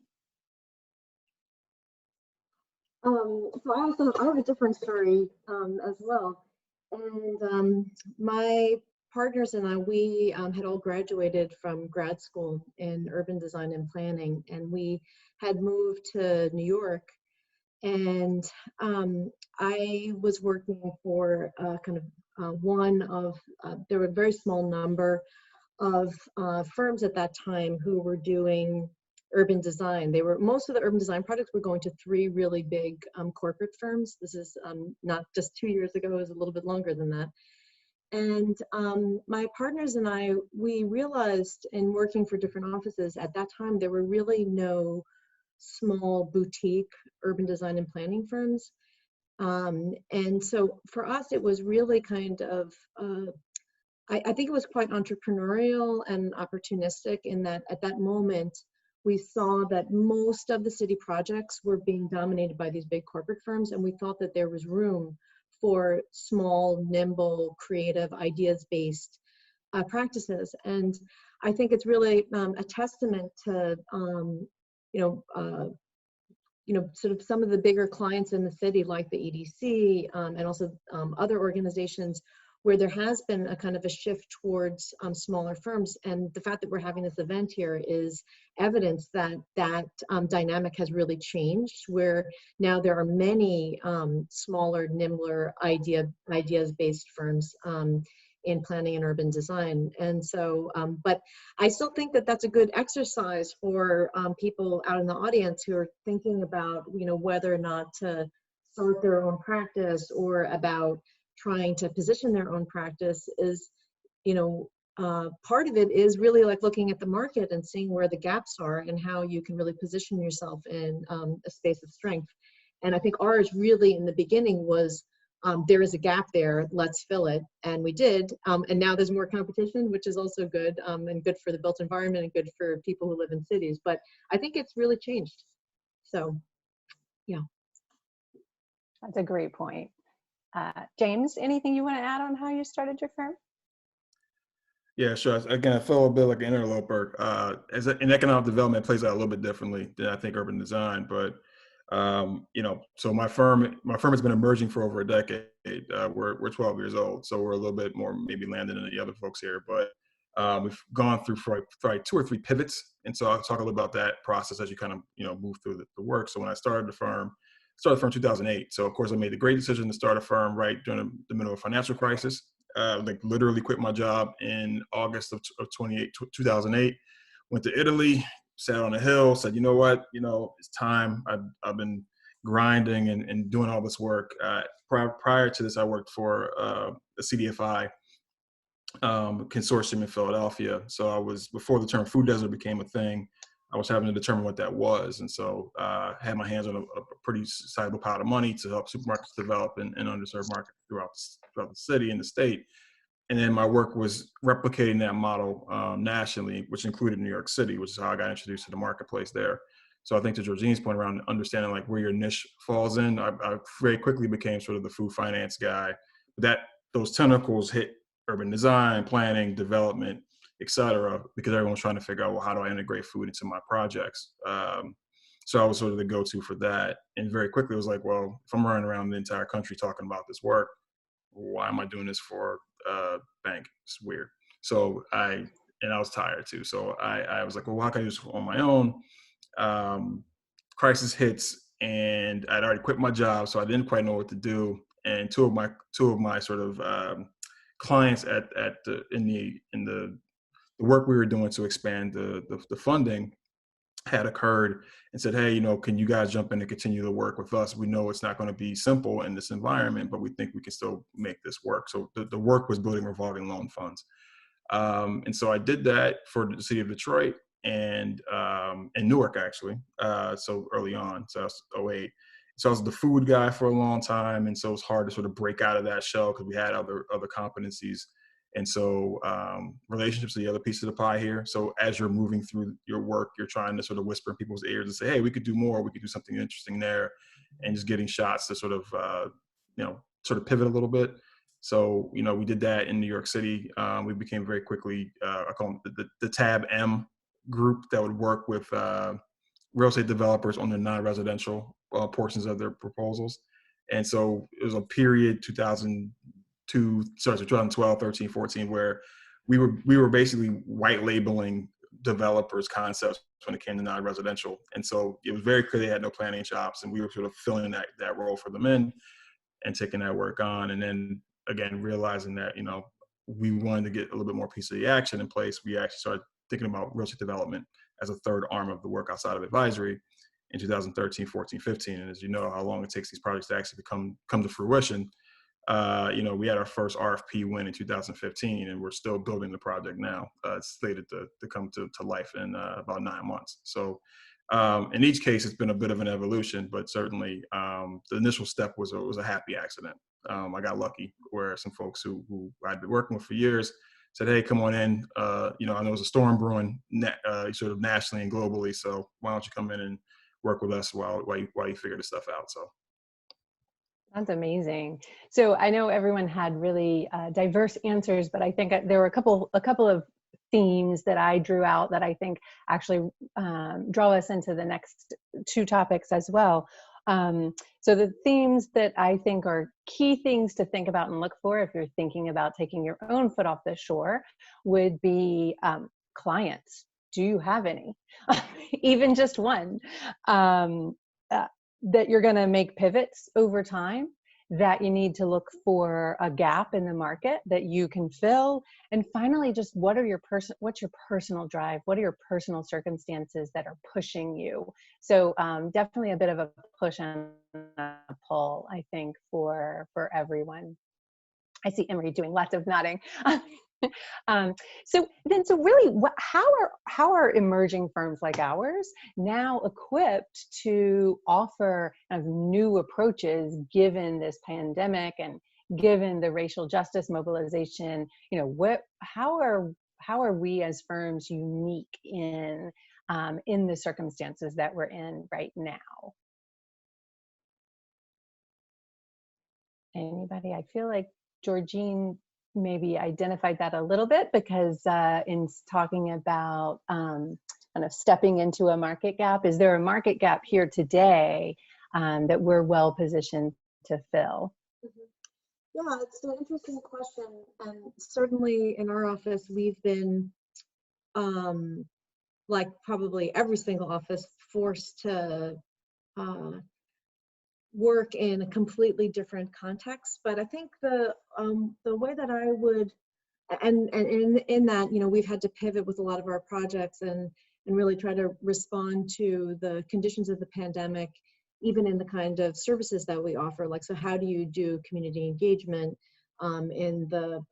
So I have a different story as well. And my partners and I, we had all graduated from grad school in urban design and planning, and we had moved to New York. And I was working for kind of one of, there were a very small number of firms at that time who were doing urban design. They were, most of the urban design projects were going to three really big corporate firms. This is not just 2 years ago, it was a little bit longer than that. And my partners and I, we realized in working for different offices at that time, there were really no small boutique urban design and planning firms. And so for us, it was really kind of, I think it was quite entrepreneurial and opportunistic, in that at that moment, we saw that most of the city projects were being dominated by these big corporate firms, and we thought that there was room for small, nimble, creative, ideas-based practices. And I think it's really a testament to, sort of some of the bigger clients in the city, like the EDC, and also other organizations, where there has been a kind of a shift towards smaller firms. And the fact that we're having this event here is evidence that that dynamic has really changed, where now there are many smaller, nimbler ideas-based firms in planning and urban design. And so, but I still think that that's a good exercise for people out in the audience who are thinking about, whether or not to start their own practice, or about trying to position their own practice. Is, part of it is really like looking at the market and seeing where the gaps are and how you can really position yourself in a space of strength. And I think ours really in the beginning was, there is a gap there, let's fill it. And we did. And now there's more competition, which is also good, and good for the built environment and good for people who live in cities. But I think it's really changed. So, yeah. That's a great point. James, anything you want to add on how you started your firm? Yeah, sure. Again, I feel a bit like an interloper. In economic development, it plays out a little bit differently than I think urban design. But so my firm has been emerging for over a decade. We're 12 years old, so we're a little bit more maybe landed than the other folks here. But we've gone through probably 2 or 3 pivots, and so I'll talk a little about that process as you kind of move through the work. So when I started the firm in 2008. So of course I made the great decision to start a firm right during the middle of a financial crisis. Like literally quit my job in August of 2008. Went to Italy, sat on a hill, said, you know what, it's time. I've been grinding and doing all this work. Prior to this, I worked for a CDFI consortium in Philadelphia. So I was, before the term food desert became a thing, I was having to determine what that was. And so I had my hands on a pretty sizable pile of money to help supermarkets develop in underserved markets throughout the city and the state. And then my work was replicating that model nationally, which included New York City, which is how I got introduced to the marketplace there. So I think to Georgine's point around understanding like where your niche falls in, I very quickly became sort of the food finance guy. That those tentacles hit urban design, planning, development, et cetera, because everyone's trying to figure out, well, how do I integrate food into my projects? So I was sort of the go-to for that. And very quickly it was like, well, if I'm running around the entire country talking about this work, why am I doing this for a bank? It's weird. So I was tired too. So I was like, well, how can I do this on my own? Crisis hits and I'd already quit my job. So I didn't quite know what to do. And two of my sort of clients in the work we were doing to expand the funding had occurred and said, hey, can you guys jump in and continue to work with us? We know it's not going to be simple in this environment, but we think we can still make this work. So the work was building revolving loan funds. And so I did that for the city of Detroit and Newark, actually. So early on, so I was 2008. So I was the food guy for a long time. And so it was hard to sort of break out of that shell because we had other competencies. And so relationships are the other piece of the pie here. So as you're moving through your work, you're trying to sort of whisper in people's ears and say, hey, we could do more. We could do something interesting there. And just getting shots to sort of, sort of pivot a little bit. So, we did that in New York City. We became very quickly, I call them the Tab M group that would work with real estate developers on their non-residential portions of their proposals. And so it was a period 2012, 13, 14, where we were basically white labeling developers' concepts when it came to non-residential. And so it was very clear they had no planning chops, and we were sort of filling that role for them in and taking that work on. And then again, realizing that, we wanted to get a little bit more piece of the action in place. We actually started thinking about real estate development as a third arm of the work outside of advisory in 2013, 14, 15. And as you know, how long it takes these projects to actually come to fruition. We had our first RFP win in 2015, and we're still building the project now. It's slated to come to life in about 9 months. So in each case, it's been a bit of an evolution, but certainly the initial step was a happy accident. I got lucky where some folks who I'd been working with for years said, hey, come on in. I know there's a storm brewing sort of nationally and globally, so why don't you come in and work with us while you figure this stuff out. So. That's amazing. So I know everyone had really diverse answers, but I think there were a couple of themes that I drew out that I think actually draw us into the next two topics as well. So the themes that I think are key things to think about and look for if you're thinking about taking your own foot off the shore would be clients. Do you have any? Even just one. That you're going to make pivots over time, that you need to look for a gap in the market that you can fill. And finally, just what's your personal drive? What are your personal circumstances that are pushing you? So definitely a bit of a push and a pull, I think, for everyone. I see Emery doing lots of nodding. So really, how are emerging firms like ours now equipped to offer kind of new approaches given this pandemic and given the racial justice mobilization? How are we as firms unique in the circumstances that we're in right now? Anybody? I feel like Georgine maybe identified that a little bit, because in talking about kind of stepping into a market gap, is there a market gap here today that we're well positioned to fill? Yeah, it's an interesting question. And certainly in our office, we've been, like probably every single office, forced to work in a completely different context. But I think the way that I would, and in that, we've had to pivot with a lot of our projects and really try to respond to the conditions of the pandemic, even in the kind of services that we offer. Like, so how do you do community engagement in the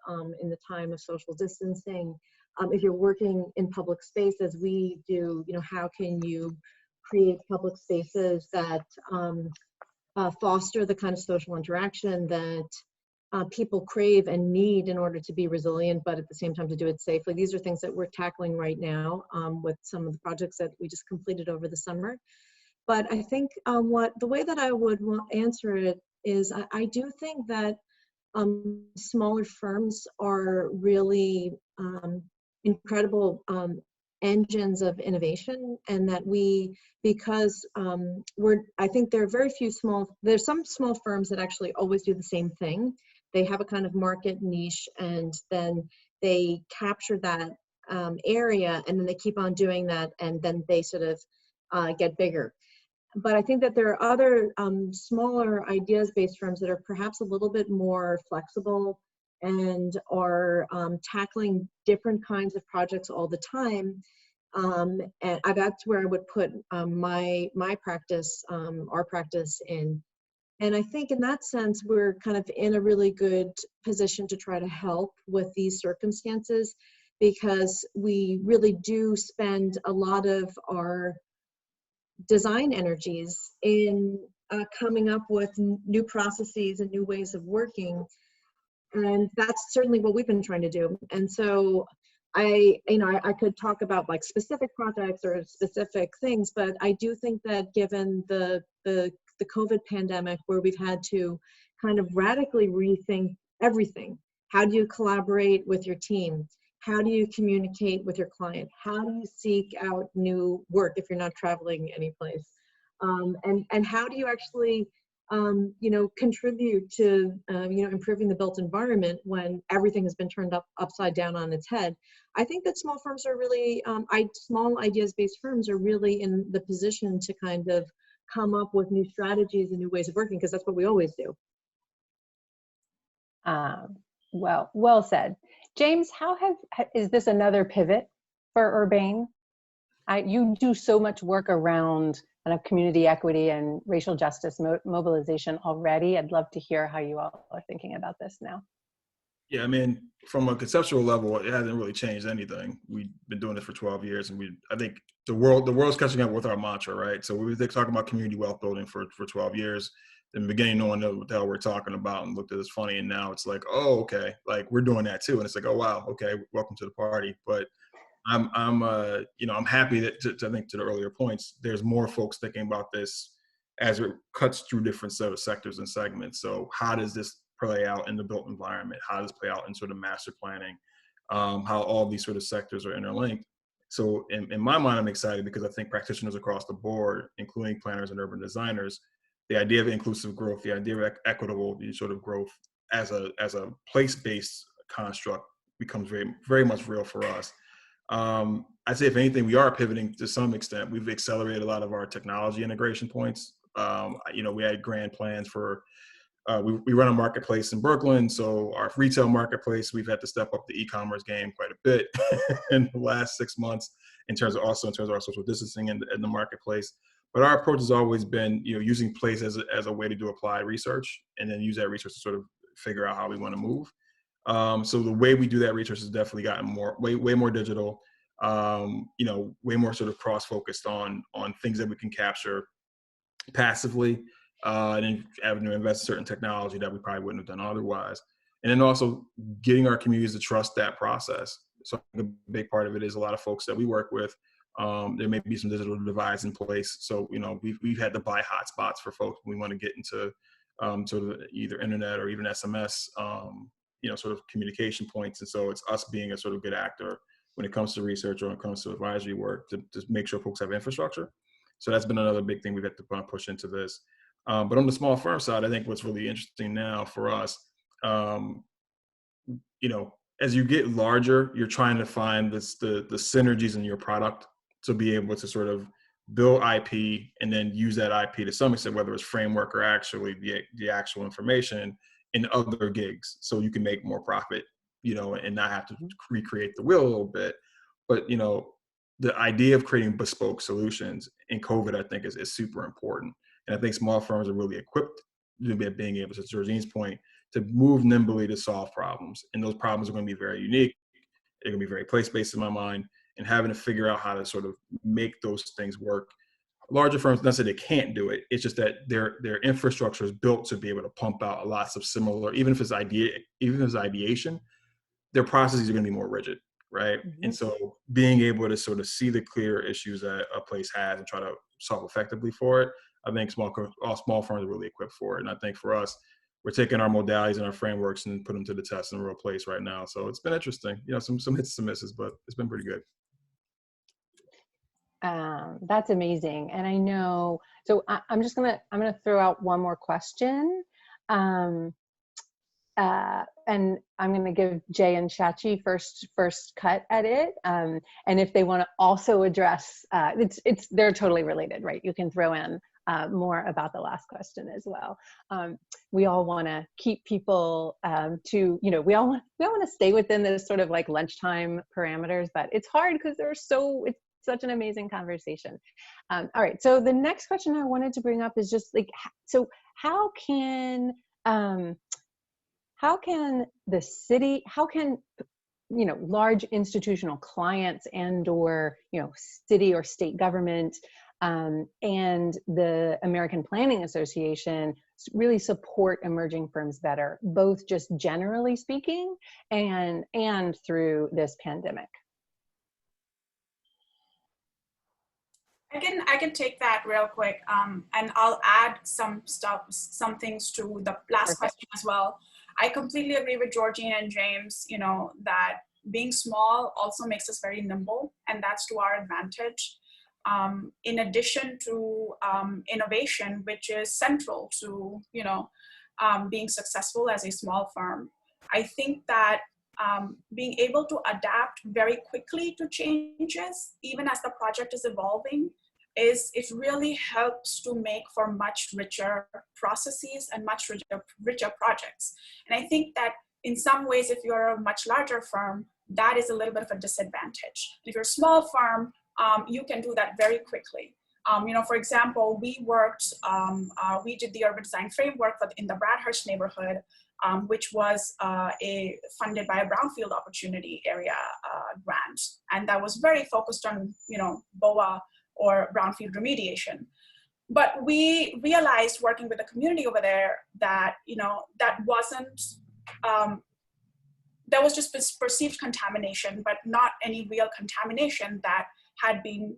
time of social distancing? If you're working in public space as we do, how can you create public spaces that foster the kind of social interaction that people crave and need in order to be resilient, but at the same time to do it safely. These are things that we're tackling right now with some of the projects that we just completed over the summer. But I think the way that I would answer it is I do think that smaller firms are really incredible engines of innovation, and that because I think there are very few there's some small firms that actually always do the same thing. They have a kind of market niche, and then they capture that area, and then they keep on doing that, and then they sort of get bigger. But I think that there are other smaller ideas-based firms that are perhaps a little bit more flexible and are tackling different kinds of projects all the time. And that's where I would put my practice, our practice in. And I think in that sense, we're kind of in a really good position to try to help with these circumstances, because we really do spend a lot of our design energies in coming up with new processes and new ways of working. And that's certainly what we've been trying to do. And so I could talk about like specific projects or specific things, but I do think that given the COVID pandemic, where we've had to kind of radically rethink everything. How do you collaborate with your team? How do you communicate with your client? How do you seek out new work if you're not traveling anyplace? And how do you actually contribute to improving the built environment when everything has been turned upside down on its head? I think that small firms are really, small ideas-based firms are really in the position to kind of come up with new strategies and new ways of working, because that's what we always do. Well said. James, is this another pivot for Urbane? You do so much work around kind of community equity and racial justice mobilization already. I'd love to hear how you all are thinking about this now. Yeah, I mean, from a conceptual level, it hasn't really changed anything. We've been doing this for 12 years, and I think the world's catching up with our mantra, right? So we've been talking about community wealth building for 12 years. In the beginning, no one knew what the hell we're talking about and looked at us funny, and now it's like, oh, okay, like we're doing that too, and it's like, oh wow, okay, welcome to the party. But I'm happy that I think to the earlier points, there's more folks thinking about this as it cuts through different sort of sectors and segments. So how does this play out in the built environment? How does it play out in sort of master planning? How all these sort of sectors are interlinked. So in my mind, I'm excited because I think practitioners across the board, including planners and urban designers, the idea of inclusive growth, the idea of equitable sort of growth as a place-based construct becomes very, very much real for us. I'd say if anything, we are pivoting to some extent. We've accelerated a lot of our technology integration points. We had grand plans for, we run a marketplace in Brooklyn. So our retail marketplace, we've had to step up the e-commerce game quite a bit in the last 6 months in terms of our social distancing in the marketplace. But our approach has always been, using place as a way to do applied research, and then use that research to sort of figure out how we want to move. So the way we do that research has definitely gotten way more digital, way more sort of cross-focused on things that we can capture passively, and then having to invest in certain technology that we probably wouldn't have done otherwise. And then also getting our communities to trust that process. So a big part of it is a lot of folks that we work with, there may be some digital divides in place. So, we've had to buy hotspots for folks when we want to get into sort of either internet or even SMS, sort of communication points. And so it's us being a sort of good actor when it comes to research or when it comes to advisory work to make sure folks have infrastructure. So that's been another big thing we've had to push into this. But on the small firm side, I think what's really interesting now for us, as you get larger, you're trying to find the synergies in your product to be able to sort of build IP and then use that IP to some extent, whether it's framework or actually the actual information in other gigs, so you can make more profit, and not have to recreate the wheel a little bit. But, the idea of creating bespoke solutions in COVID, I think is super important. And I think small firms are really equipped to being able, to Georgine's point, to move nimbly to solve problems. And those problems are going to be very unique. They're going to be very place-based in my mind, and having to figure out how to sort of make those things work larger firms, not say they can't do it. It's just that their infrastructure is built to be able to pump out lots of similar, even if it's ideation, their processes are going to be more rigid, right? And so being able to sort of see the clear issues that a place has and try to solve effectively for it, I think small firms are really equipped for it. And I think for us, we're taking our modalities and our frameworks and put them to the test in a real place right now. So it's been interesting, some hits, some misses, but it's been pretty good. That's amazing. And I know, so I'm gonna throw out one more question. And I'm going to give Jay and Shachi first cut at it. And if they want to also address, they're totally related, right? You can throw in more about the last question as well. We all want to keep people to, we all want to stay within this sort of like lunchtime parameters, but it's hard because it's such an amazing conversation. All right, so the next question I wanted to bring up is just like, so how can the city, large institutional clients and or, city or state government and the American Planning Association really support emerging firms better, both just generally speaking and through this pandemic? I can take that real quick, and I'll add some things to the last question as well. I completely agree with Georgine and James, that being small also makes us very nimble, and that's to our advantage. In addition to innovation, which is central to, being successful as a small firm. I think that being able to adapt very quickly to changes, even as the project is evolving, it really helps to make for much richer processes and much richer projects. And I think that in some ways, if you're a much larger firm, that is a little bit of a disadvantage. If you're a small firm, you can do that very quickly. For example, we did the urban design framework in the Bradhurst neighborhood, which was funded by a brownfield opportunity area grant. And that was very focused on, BOA or brownfield remediation. But we realized working with the community over there that, that wasn't, there was just this perceived contamination, but not any real contamination that had been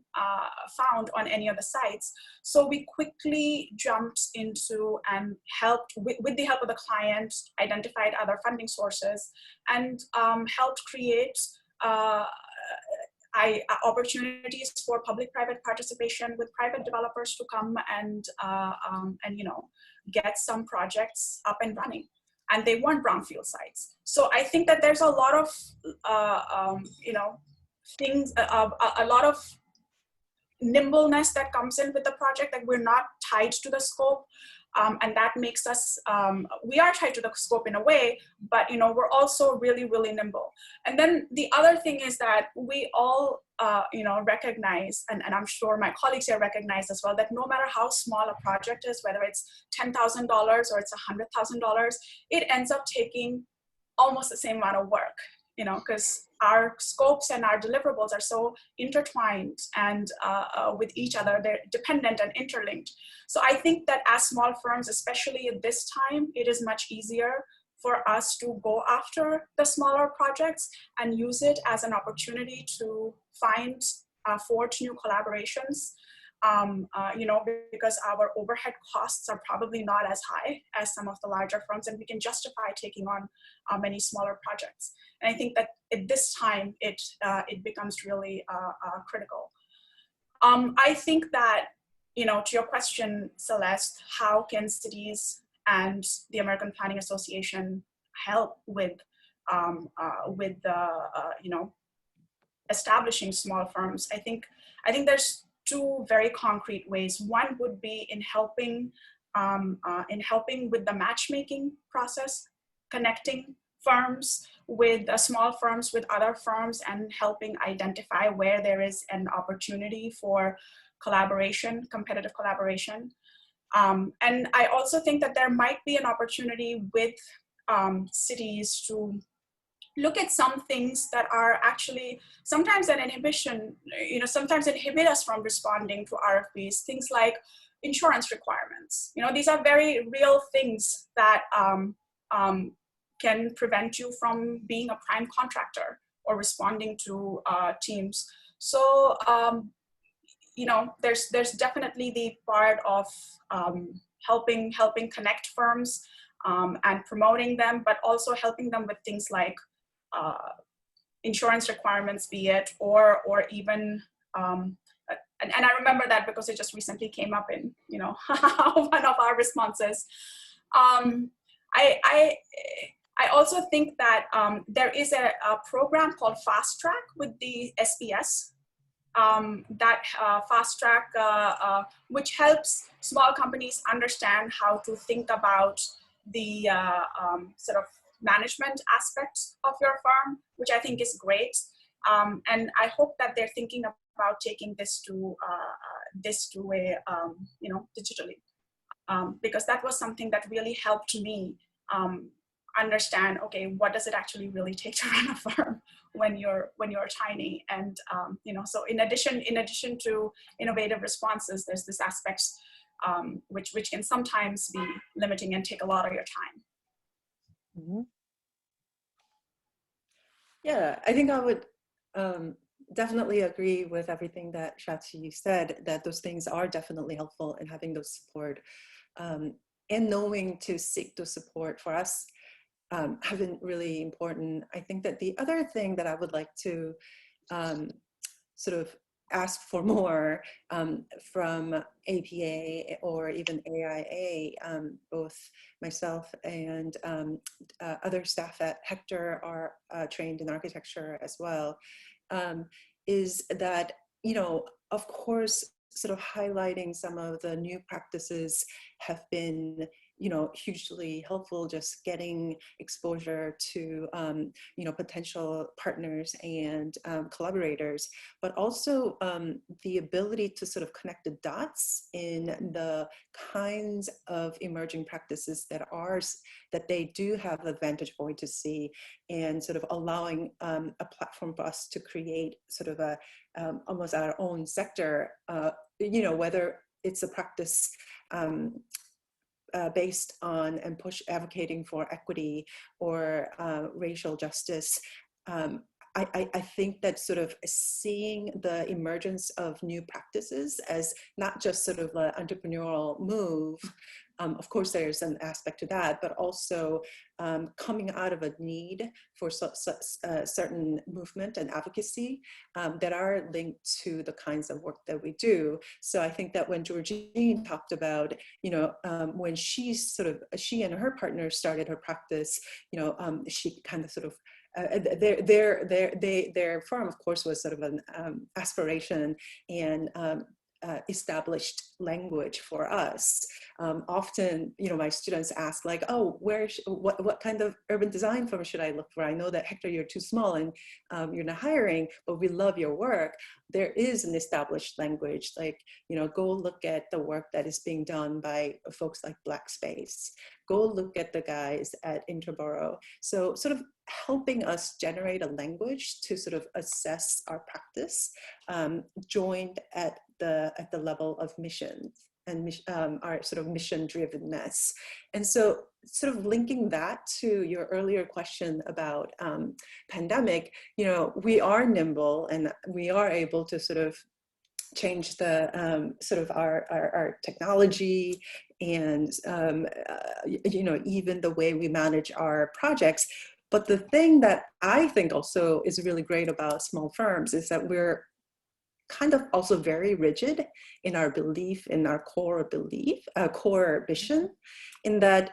found on any of the sites. So we quickly jumped into and helped, with the help of the client, identified other funding sources and helped create opportunities for public-private participation with private developers to come and get some projects up and running. And they weren't brownfield sites. So I think that there's a lot of things, a lot of nimbleness that comes in with the project, that we're not tied to the scope. And that makes us, we are tied to the scope in a way, but we're also really, really nimble. And then the other thing is that we all, recognize, and I'm sure my colleagues here recognize as well, that no matter how small a project is, whether it's $10,000 or it's $100,000, it ends up taking almost the same amount of work, because our scopes and our deliverables are so intertwined and with each other, they're dependent and interlinked. So I think that as small firms, especially at this time, it is much easier for us to go after the smaller projects and use it as an opportunity to forge new collaborations. Because our overhead costs are probably not as high as some of the larger firms, and we can justify taking on many smaller projects. And I think that at this time, it becomes really critical. I think that, to your question, Celeste, how can cities and the American Planning Association help with establishing small firms? I think there's two very concrete ways. One would be in helping with the matchmaking process, connecting firms with small firms with other firms, and helping identify where there is an opportunity for collaboration, competitive collaboration. And I also think that there might be an opportunity with cities to look at some things that are actually sometimes an inhibition, sometimes inhibit us from responding to RFPs, things like insurance requirements. These are very real things that can prevent you from being a prime contractor or responding to teams. So, there's definitely the part of helping connect firms and promoting them, but also helping them with things like insurance requirements, be it, or even, and I remember that because it just recently came up in, one of our responses. I also think that there is a program called Fast Track with the SPS, that Fast Track, which helps small companies understand how to think about the sort of management aspects of your firm, which I think is great. And I hope that they're thinking about taking this to digitally, because that was something that really helped me understand, okay, what does it actually really take to run a firm when you're tiny? And so in addition to innovative responses, there's this aspect which can sometimes be limiting and take a lot of your time. Mm-hmm. Yeah, I think I would definitely agree with everything that Shachi said, that those things are definitely helpful in having those support and knowing to seek those support for us have been really important. I think that the other thing that I would like to sort of ask for more from APA or even AIA, both myself and other staff at Hector are trained in architecture as well, is that, of course, sort of highlighting some of the new practices have been hugely helpful, just getting exposure to, potential partners and collaborators, but also the ability to sort of connect the dots in the kinds of emerging practices that they do have the vantage point to see, and sort of allowing a platform for us to create sort of a almost our own sector, whether it's a practice based on and advocating for equity or racial justice. I think that sort of seeing the emergence of new practices as not just sort of an entrepreneurial move, of course there's an aspect to that, but also coming out of a need for certain movement and advocacy that are linked to the kinds of work that we do. So I think that when Georgine talked about, when she and her partner started her practice, she kind of sort of their firm, of course, was sort of an aspiration and established language for us. Often, my students ask like, oh, what kind of urban design firm should I look for? I know that Hector, you're too small and you're not hiring, but we love your work. There is an established language, like, go look at the work that is being done by folks like Black Space. Go look at the guys at Interborough. So sort of helping us generate a language to sort of assess our practice, joined at the level of missions and our sort of mission-drivenness. And so sort of linking that to your earlier question about pandemic, we are nimble and we are able to sort of change the sort of our technology and even the way we manage our projects. But the thing that I think also is really great about small firms is that we're kind of also very rigid in our belief, in our core mission, in that,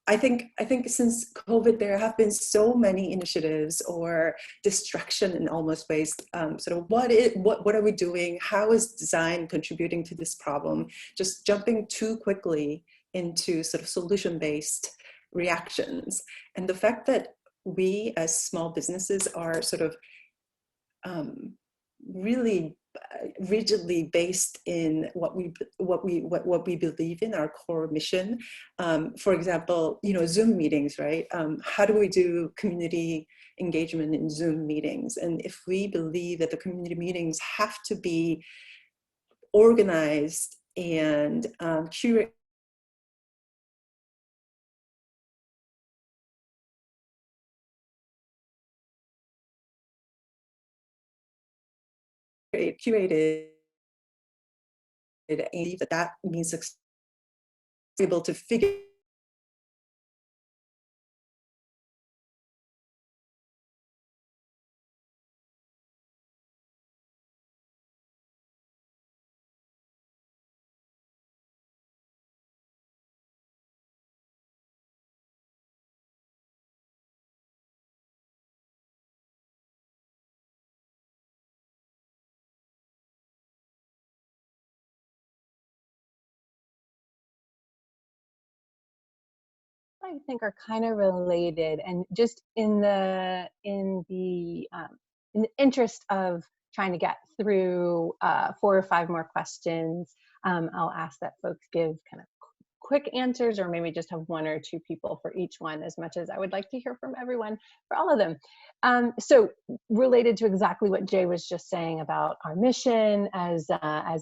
I think since COVID, there have been so many initiatives or distraction in almost ways, sort of what are we doing? How is design contributing to this problem? Just jumping too quickly into sort of solution-based reactions. And the fact that we as small businesses are sort of really rigidly based in what we believe in, our core mission. For example, Zoom meetings, right? How do we do community engagement in Zoom meetings. And if we believe that the community meetings have to be organized and curated and that means able to figure I think are kind of related, and just in the interest of trying to get through 4 or 5 more questions, I'll ask that folks give kind of quick answers, or maybe just have 1 or 2 people for each one, as much as I would like to hear from everyone for all of them. So related to exactly what Jay was just saying about our mission as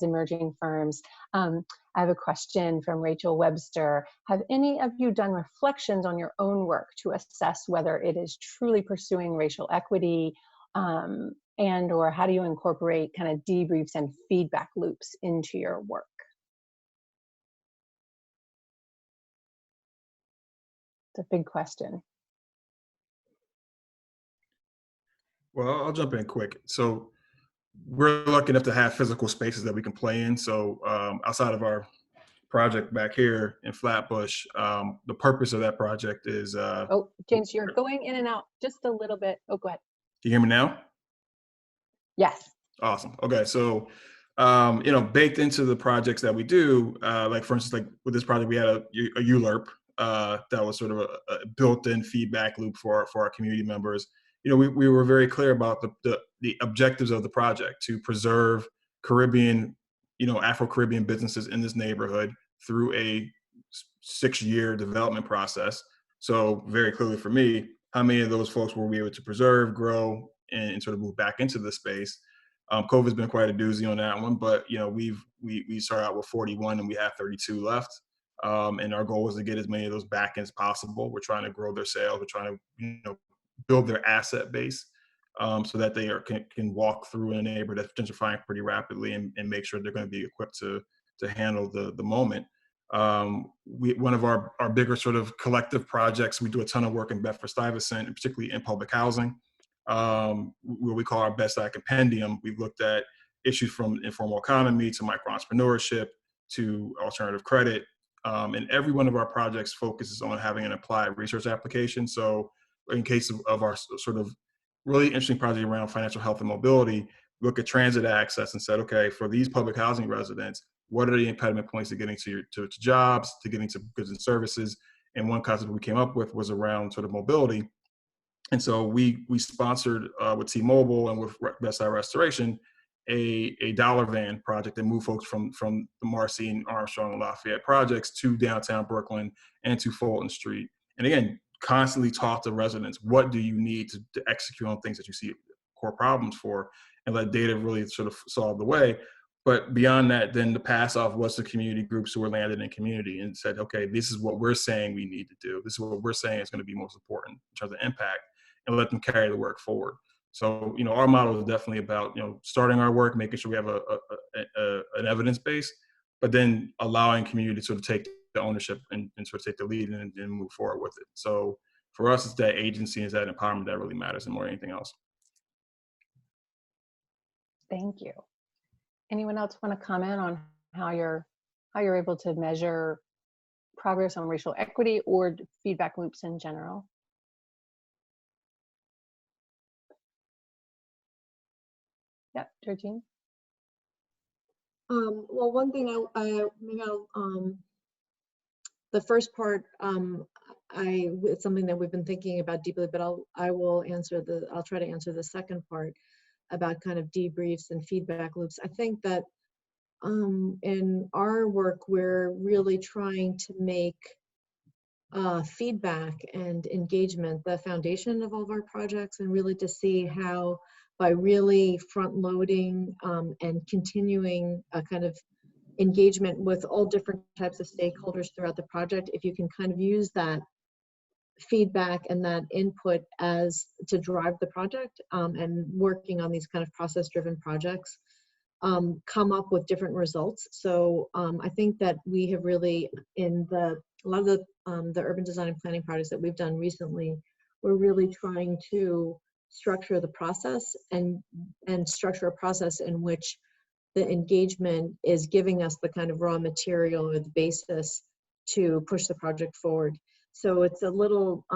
emerging firms, I have a question from Rachel Webster. Have any of you done reflections on your own work to assess whether it is truly pursuing racial equity, and or how do you incorporate kind of debriefs and feedback loops into your work? It's a big question. Well, I'll jump in quick. So we're lucky enough to have physical spaces that we can play in. So outside of our project back here in Flatbush, the purpose of that project is. Oh, James, you're going in and out just a little bit. Oh, go ahead. Can you hear me now? Yes. Awesome. Okay, so baked into the projects that we do, like for instance, like with this project, we had a ULERP that was sort of a built-in feedback loop for our community members. We were very clear about the objectives of the project: to preserve Caribbean, Afro-Caribbean businesses in this neighborhood through a 6-year development process. So very clearly for me, how many of those folks were we able to preserve, grow, and sort of move back into the space? COVID's been quite a doozy on that one, but we started out with 41 and we have 32 left. And our goal is to get as many of those back as possible. We're trying to grow their sales. We're trying to build their asset base so that they can walk through in a neighborhood that's gentrifying pretty rapidly and make sure they're going to be equipped to handle the moment. One of our bigger sort of collective projects, we do a ton of work in Bedford-Stuyvesant, and particularly in public housing. What we call our Best Eye Compendium. We've looked at issues from informal economy to micro-entrepreneurship to alternative credit. And every one of our projects focuses on having an applied research application. So in case of our sort of really interesting project around financial health and mobility, look at transit access and said, okay, for these public housing residents, what are the impediment points to getting to jobs, to getting to goods and services? And one concept we came up with was around sort of mobility. And so we sponsored with T-Mobile and with Best Eye Restoration a dollar van project that moved folks from the Marcy and Armstrong and Lafayette projects to downtown Brooklyn and to Fulton Street. And again, constantly talk to residents. What do you need to execute on things that you see core problems for, and let data really sort of solve the way. But beyond that, then the pass off was the community groups who were landed in community and said, okay, this is what we're saying we need to do. This is what we're saying is going to be most important in terms of impact, and let them carry the work forward. So, our model is definitely about, starting our work, making sure we have an evidence base, but then allowing community to sort of take the ownership and sort of take the lead and move forward with it. So for us, it's that agency, it's that empowerment that really matters more than anything else. Thank you. Anyone else want to comment on how you're able to measure progress on racial equity or feedback loops in general? Yeah, Georgine. Well, one thing the first part, it's something that we've been thinking about deeply, but I'll try to answer the second part about kind of debriefs and feedback loops. I think that in our work, we're really trying to make feedback and engagement the foundation of all of our projects, and really to see how by really front loading and continuing a kind of engagement with all different types of stakeholders throughout the project, if you can kind of use that feedback and that input as to drive the project, and working on these kind of process driven projects, come up with different results. So I think that we have really, in a lot of the urban design and planning projects that we've done recently, we're really trying to structure the process and structure a process in which the engagement is giving us the kind of raw material or the basis to push the project forward. So it's a little,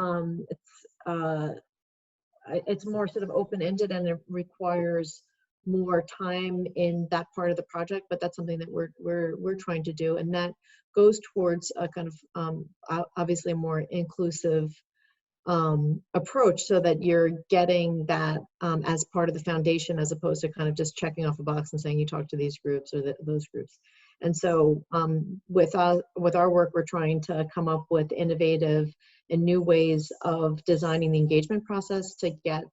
it's more sort of open-ended, and it requires more time in that part of the project, but that's something that we're trying to do, and that goes towards a kind of obviously a more inclusive approach, so that you're getting that as part of the foundation, as opposed to kind of just checking off a box and saying you talk to these groups or those groups. And so with our work, we're trying to come up with innovative and new ways of designing the engagement process to get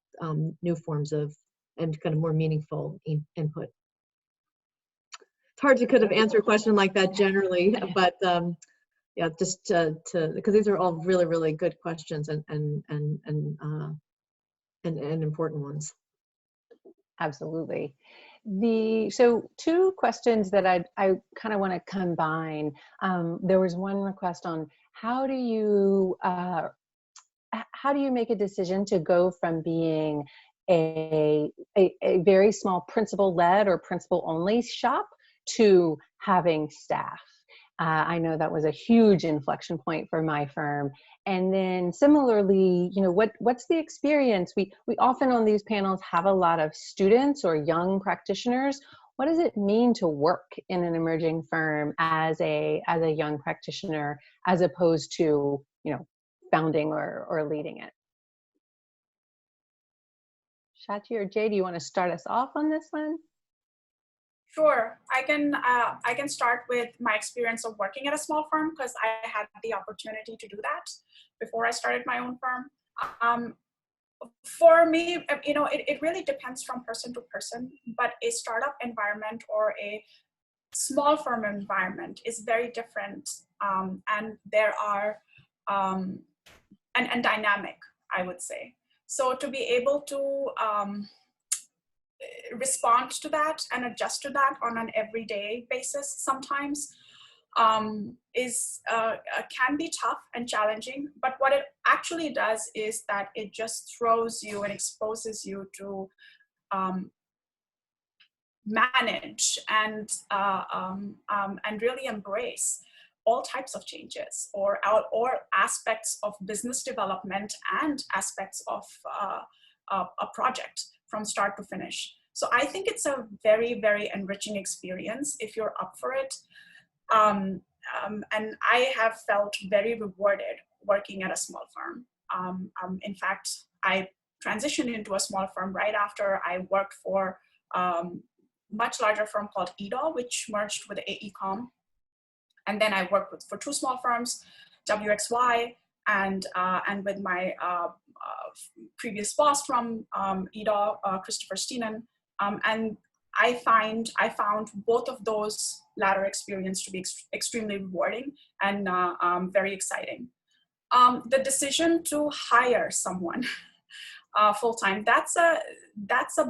new forms of and kind of more meaningful input. It's hard to kind of answer a question like that generally, but yeah, just to because these are all really, really good questions and important ones. Absolutely. So two questions that I kind of want to combine. There was one request on how do you make a decision to go from being a very small principal-led or principal-only shop to having staff. I know that was a huge inflection point for my firm. And then similarly, you know, what's the experience? We often on these panels have a lot of students or young practitioners. What does it mean to work in an emerging firm as a young practitioner, as opposed to, you know, founding or leading it? Shachi or Jay, do you want to start us off on this one? Sure, I can start with my experience of working at a small firm, because I had the opportunity to do that before I started my own firm. For me, you know, it really depends from person to person, but a startup environment or a small firm environment is very different, and there are and dynamic, I would say. So to be able to respond to that and adjust to that on an everyday basis sometimes can be tough and challenging. But what it actually does is that it just throws you and exposes you to manage and really embrace all types of changes or aspects of business development and aspects of a project from start to finish. So I think it's a very, very enriching experience if you're up for it. And I have felt very rewarded working at a small firm. In fact, I transitioned into a small firm right after I worked for a much larger firm called EDAW, which merged with AECOM. And then I worked for two small firms, WXY, and with my previous boss from EDAW, Christopher Steenan. And I found both of those latter experiences to be extremely rewarding and very exciting. The decision to hire someone full-time, that's a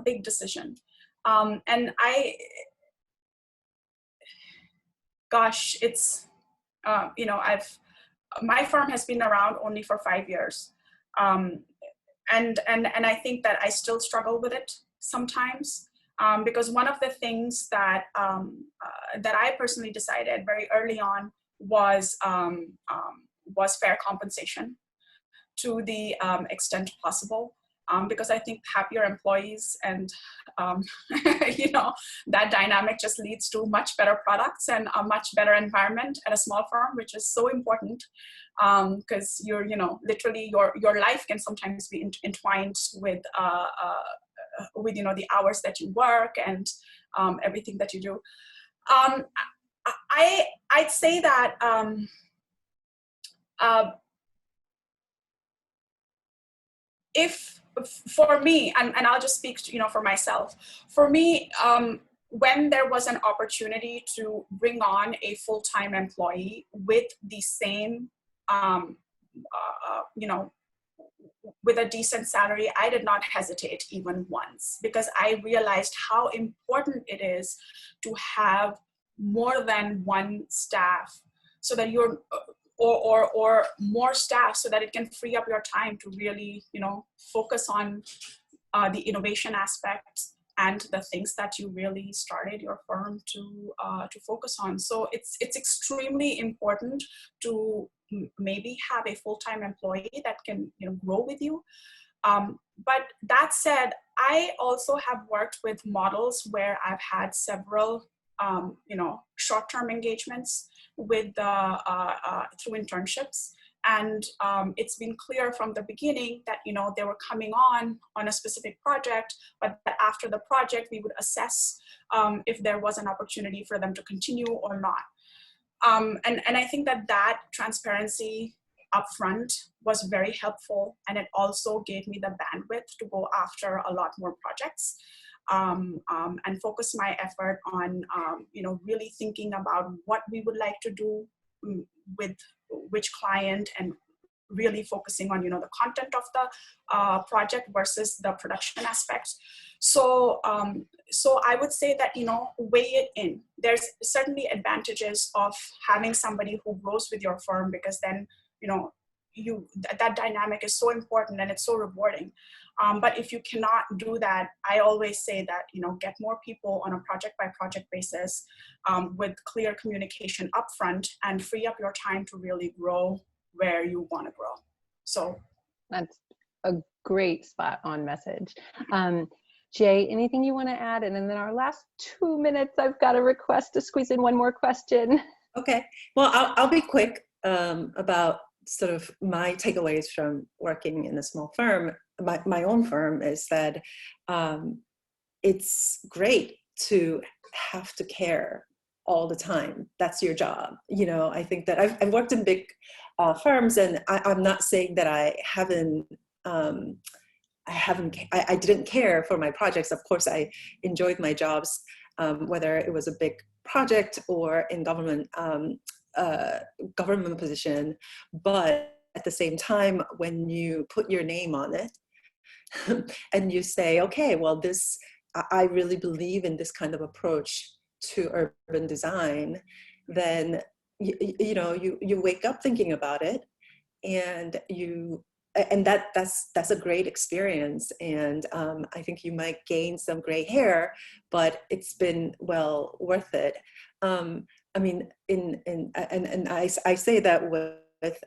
big decision. And it's, you know, my firm has been around only for 5 years. And I think that I still struggle with it sometimes, because one of the things that I personally decided very early on was fair compensation to the extent possible, because I think happier employees and you know, that dynamic just leads to much better products and a much better environment at a small firm, which is so important, because you're, you know, literally your life can sometimes be entwined with you know, the hours that you work and everything that you do. I'd say that if for me, and I'll just speak for myself, for me, when there was an opportunity to bring on a full-time employee with the same, with a decent salary, I did not hesitate even once, because I realized how important it is to have more than one staff, so that you're, or more staff, so that it can free up your time to really, focus on the innovation aspects and the things that you really started your firm to focus on. So it's extremely important to maybe have a full-time employee that can grow with you. But that said, I also have worked with models where I've had several short-term engagements with through internships. And it's been clear from the beginning that they were coming on a specific project, but that after the project we would assess if there was an opportunity for them to continue or not. And I think that transparency upfront was very helpful, and it also gave me the bandwidth to go after a lot more projects. And focus my effort on, really thinking about what we would like to do with which client, and really focusing on, the content of the project versus the production aspect. So, so I would say that, weigh it in. There's certainly advantages of having somebody who grows with your firm, because then, that dynamic is so important and it's so rewarding. But if you cannot do that, I always say that, get more people on a project by project basis with clear communication upfront, and free up your time to really grow where you want to grow. So that's a great spot on message. Jay, anything you want to add? And then our last 2 minutes, I've got a request to squeeze in one more question. Okay, well, I'll be quick about sort of my takeaways from working in a small firm. My own firm is that it's great to have to care all the time. That's your job. I think that I've worked in big firms, and I'm not saying that I didn't care for my projects. Of course, I enjoyed my jobs, whether it was a big project or in government position. But at the same time, when you put your name on it and you say, okay, well, I really believe in this kind of approach to urban design, then you wake up thinking about it, and that's a great experience. And I think you might gain some gray hair, but it's been well worth it. I mean, I say that with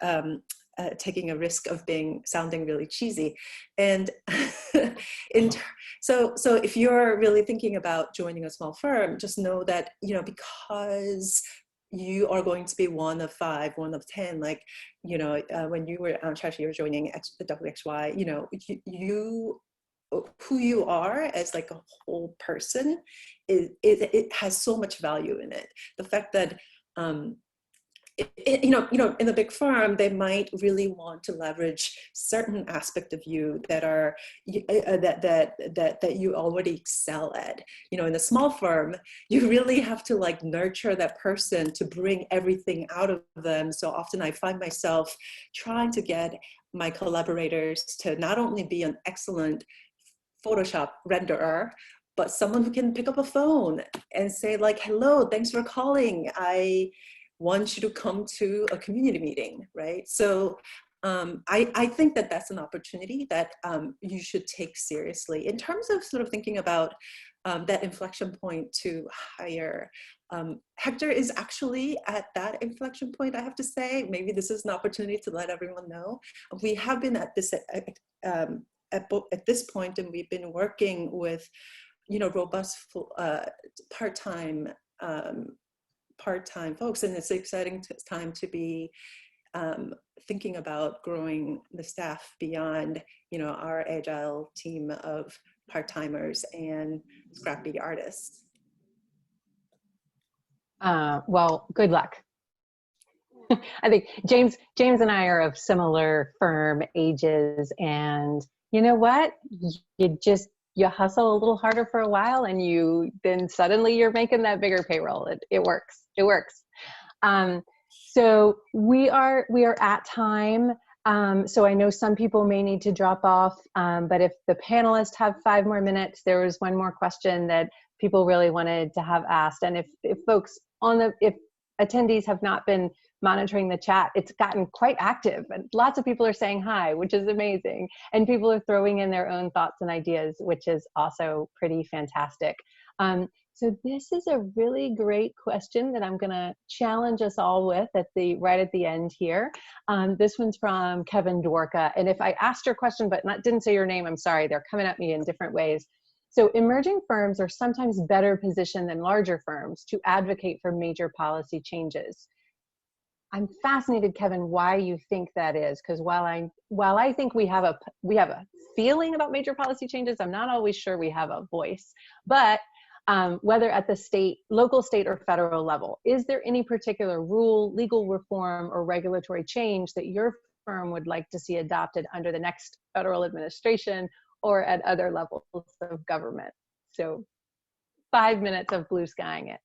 taking a risk of sounding really cheesy. And so if you're really thinking about joining a small firm, just know that, because you are going to be one of 5, one of 10, like, when you were, Shashi, you were joining WXY, who you are as like a whole person, it has so much value in it. The fact that, in a big firm, they might really want to leverage certain aspect of you that are that you already excel at. In a small firm, you really have to like nurture that person to bring everything out of them. So often I find myself trying to get my collaborators to not only be an excellent Photoshop renderer, but someone who can pick up a phone and say like, hello, thanks for calling. I want you to come to a community meeting, right? So I think that that's an opportunity that you should take seriously. In terms of sort of thinking about that inflection point to hire, Hector is actually at that inflection point, I have to say. Maybe this is an opportunity to let everyone know. We have been at this at this point, and we've been working with, robust part-time folks, and it's an exciting time to be thinking about growing the staff beyond, our agile team of part-timers and scrappy artists. Well, good luck. I think James and I are of similar firm ages, and you know what? You hustle a little harder for a while, and then suddenly you're making that bigger payroll. It works. It works. So we are at time. So I know some people may need to drop off, but if the panelists have 5 more minutes, there was one more question that people really wanted to have asked. And if folks if attendees have not been monitoring the chat, it's gotten quite active, and lots of people are saying hi, which is amazing. And people are throwing in their own thoughts and ideas, which is also pretty fantastic. So this is a really great question that I'm going to challenge us all with right at the end here. This one's from Kevin Dworka. And if I asked your question but didn't say your name, I'm sorry. They're coming at me in different ways. So emerging firms are sometimes better positioned than larger firms to advocate for major policy changes. I'm fascinated, Kevin, why you think that is, because while I think we have a feeling about major policy changes, I'm not always sure we have a voice. But whether at the local, state, or federal level, is there any particular rule, legal reform, or regulatory change that your firm would like to see adopted under the next federal administration or at other levels of government? So 5 minutes of blue skying it.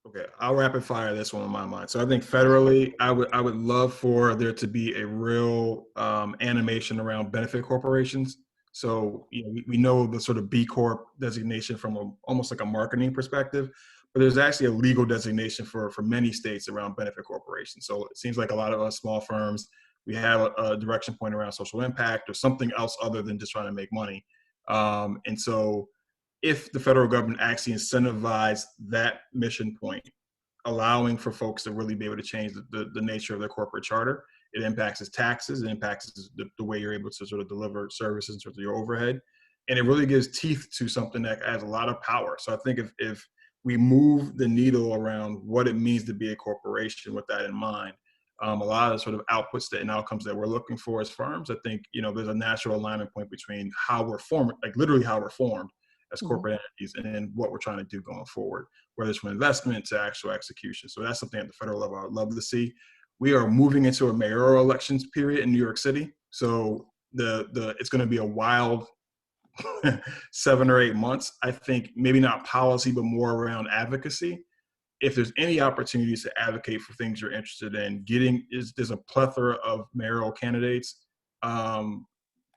Okay, I'll rapid fire this one in my mind. So I think federally, I would love for there to be a real animation around benefit corporations. So we know the sort of B Corp designation from almost like a marketing perspective, but there's actually a legal designation for many states around benefit corporations. So it seems like a lot of us small firms, we have a direction point around social impact or something else other than just trying to make money. And so if the federal government actually incentivized that mission point, allowing for folks to really be able to change the nature of their corporate charter, it impacts its taxes, it impacts the way you're able to sort of deliver services in terms of your overhead. And it really gives teeth to something that has a lot of power. So I think if we move the needle around what it means to be a corporation with that in mind, a lot of the sort of outputs and outcomes that we're looking for as firms, I think, there's a natural alignment point between how we're formed, like literally how we're formed as corporate entities, and then what we're trying to do going forward, whether it's from investment to actual execution. So that's something at the federal level I would love to see. We are moving into a mayoral elections period in New York City. So it's going to be a wild 7 or 8 months. I think maybe not policy, but more around advocacy. If there's any opportunities to advocate for things you're interested in, there's a plethora of mayoral candidates.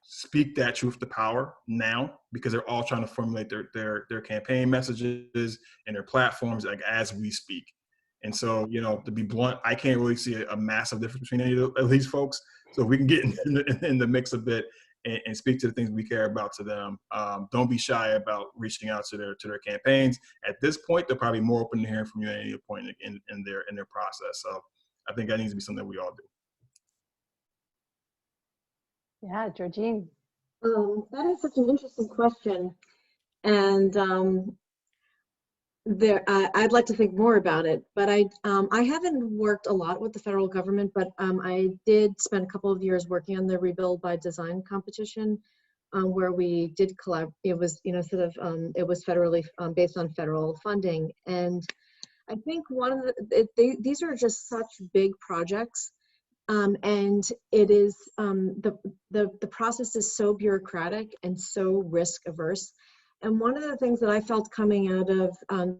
Speak that truth to power now, because they're all trying to formulate their campaign messages and their platforms like as we speak. And so, to be blunt, I can't really see a massive difference between any of these folks. So if we can get in the mix a bit and speak to the things we care about to them, don't be shy about reaching out to their campaigns. At this point, they're probably more open to hearing from you at any point in their process. So I think that needs to be something that we all do. Yeah, Georgine. That is such an interesting question. And I'd like to think more about it, but I haven't worked a lot with the federal government, but I did spend a couple of years working on the Rebuild by Design competition, where we did collab. It was, it was federally based on federal funding. And I think these are just such big projects. And it is, the process is so bureaucratic and so risk averse. And one of the things that I felt coming out of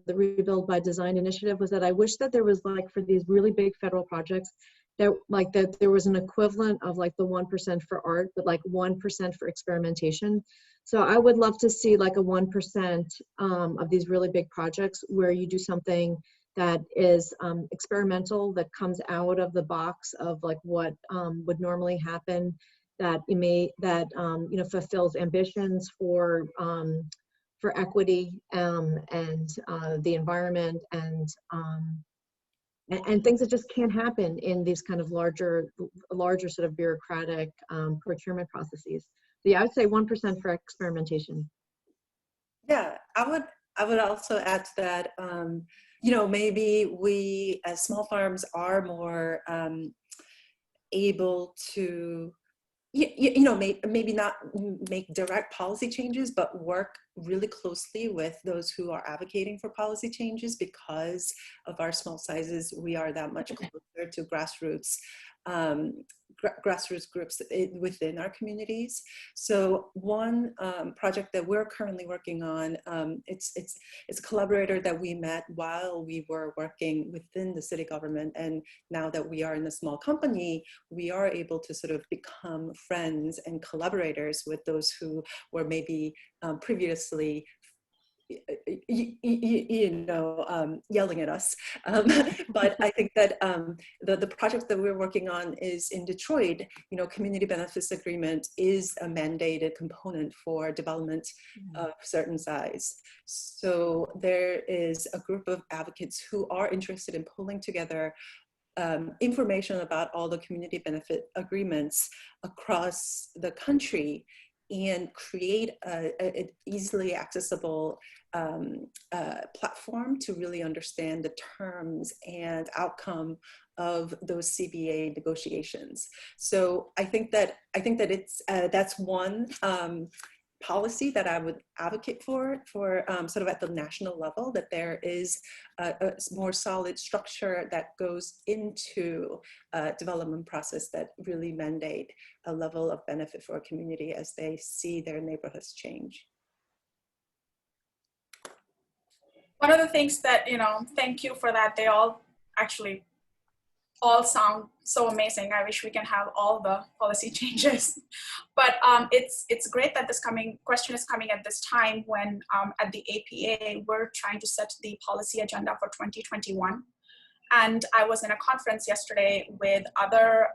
the Rebuild by Design initiative was that I wish that there was, like, for these really big federal projects, that there was an equivalent of like the 1% for art, but like 1% for experimentation. So I would love to see like a 1% of these really big projects where you do something that is experimental, that comes out of the box of like what would normally happen, that fulfills ambitions for equity and the environment and things that just can't happen in these kind of larger sort of bureaucratic procurement processes. So yeah, I would say 1% for experimentation. Yeah, I would also add to that, maybe we as small farms are more able to maybe not make direct policy changes, but work really closely with those who are advocating for policy changes. Because of our small sizes, we are that much closer to grassroots groups within our communities. So one project that we're currently working on, it's a collaborator that we met while we were working within the city government, and now that we are in a small company, we are able to sort of become friends and collaborators with those who were maybe previously yelling at us. But I think that the project that we're working on is in Detroit. Community benefits agreement is a mandated component for development of certain size. So there is a group of advocates who are interested in pulling together information about all the community benefit agreements across the country and create an easily accessible platform to really understand the terms and outcome of those CBA negotiations. So I think that it's that's one policy that I would advocate for sort of at the national level, that there is a more solid structure that goes into a development process that really mandate a level of benefit for a community as they see their neighborhoods change. One of the things that, thank you for that. They all actually all sound so amazing. I wish we can have all the policy changes. But it's great that this question is coming at this time when at the APA, we're trying to set the policy agenda for 2021. And I was in a conference yesterday with other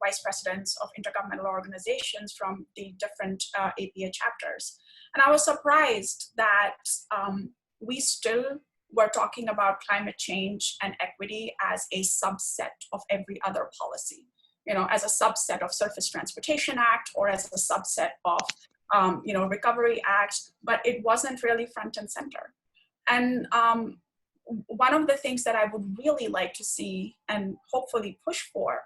vice presidents of intergovernmental organizations from the different APA chapters. And I was surprised that we still were talking about climate change and equity as a subset of every other policy, as a subset of Surface Transportation Act or as a subset of, Recovery Act, but it wasn't really front and center. And one of the things that I would really like to see and hopefully push for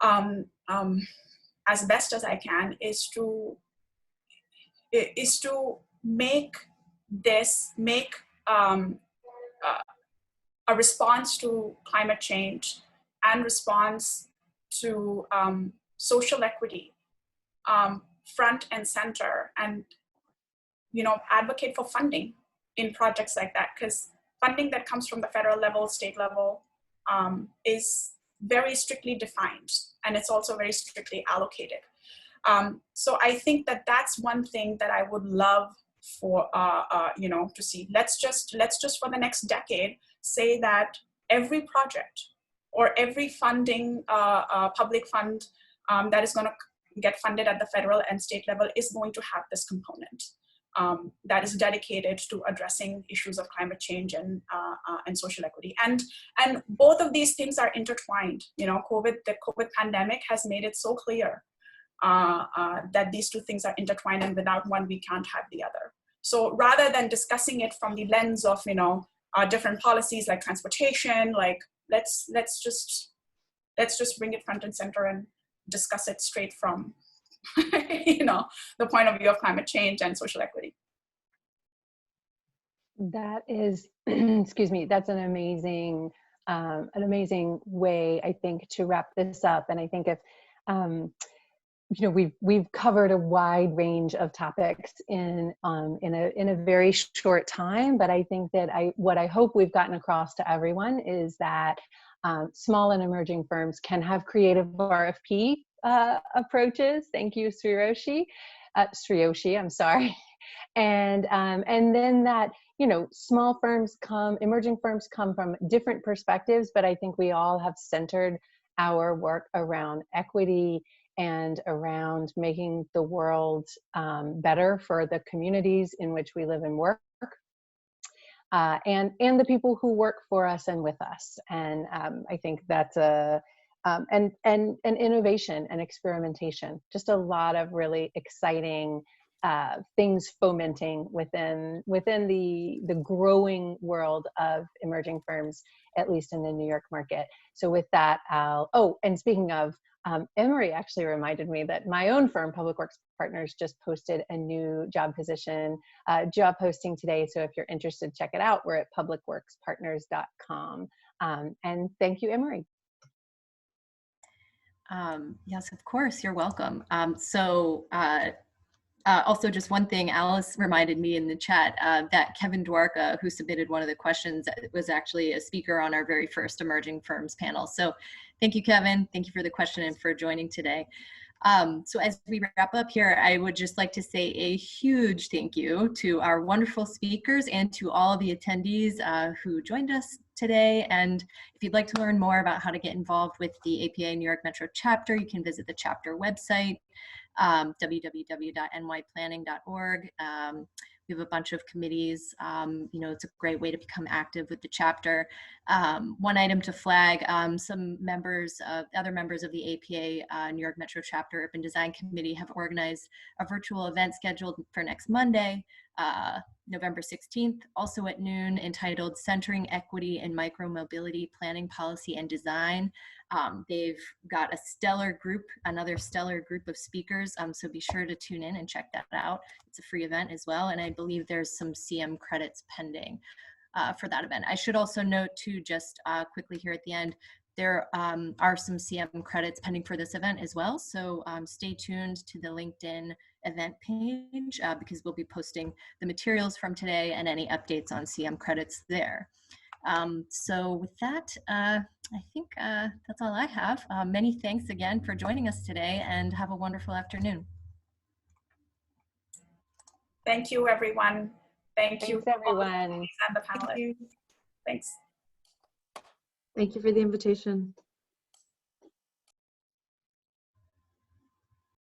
as best as I can is to make a response to climate change and response to social equity front and center, and advocate for funding in projects like that, because funding that comes from the federal level, state level is very strictly defined, and it's also very strictly allocated. So I think that that's one thing that I would love for to see. Let's just for the next decade say that every project or every funding public fund that is going to get funded at the federal and state level is going to have this component that is dedicated to addressing issues of climate change and social equity. And both of these things are intertwined. The COVID pandemic has made it so clear that these two things are intertwined, and without one, we can't have the other. So rather than discussing it from the lens of, different policies like transportation, like let's just bring it front and center and discuss it straight from, the point of view of climate change and social equity. That is, excuse me, that's an amazing way, I think, to wrap this up. And I think if, we've covered a wide range of topics in a very short time, but I think that what I hope we've gotten across to everyone is that small and emerging firms can have creative RFP approaches. Thank you, Sriyoshi, I'm sorry. And then that, small firms emerging firms come from different perspectives, but I think we all have centered our work around equity and around making the world better for the communities in which we live and work, and the people who work for us and with us. And I think that's and innovation and experimentation, just a lot of really exciting things fomenting within the growing world of emerging firms, at least in the New York market. So with that, and speaking of, Emery actually reminded me that my own firm, Public Works Partners, just posted a new job posting today. So if you're interested, check it out. We're at publicworkspartners.com. And thank you, Emery. Yes, of course, you're welcome. Also, just one thing, Alice reminded me in the chat that Kevin Dwarka, who submitted one of the questions, was actually a speaker on our very first Emerging Firms panel. So thank you, Kevin. Thank you for the question and for joining today. So as we wrap up here, I would just like to say a huge thank you to our wonderful speakers and to all the attendees who joined us today. And if you'd like to learn more about how to get involved with the APA New York Metro chapter, you can visit the chapter website, www.nyplanning.org. We have a bunch of committees. It's a great way to become active with the chapter. One item to flag, other members of the APA New York Metro Chapter Urban Design Committee have organized a virtual event scheduled for next Monday, November 16th, also at noon, entitled Centering Equity in Micromobility Planning, Policy, and Design. They've got another stellar group of speakers, so be sure to tune in and check that out. It's a free event as well, and I believe there's some CM credits pending for that event. I should also note too, just quickly here at the end, there are some CM credits pending for this event as well, so stay tuned to the LinkedIn event page because we'll be posting the materials from today and any updates on CM credits there. So with that, I think that's all I have. Many thanks again for joining us today, and have a wonderful afternoon. Thank you, everyone. Thank you, everyone. And the panelists. Thanks. Thank you for the invitation.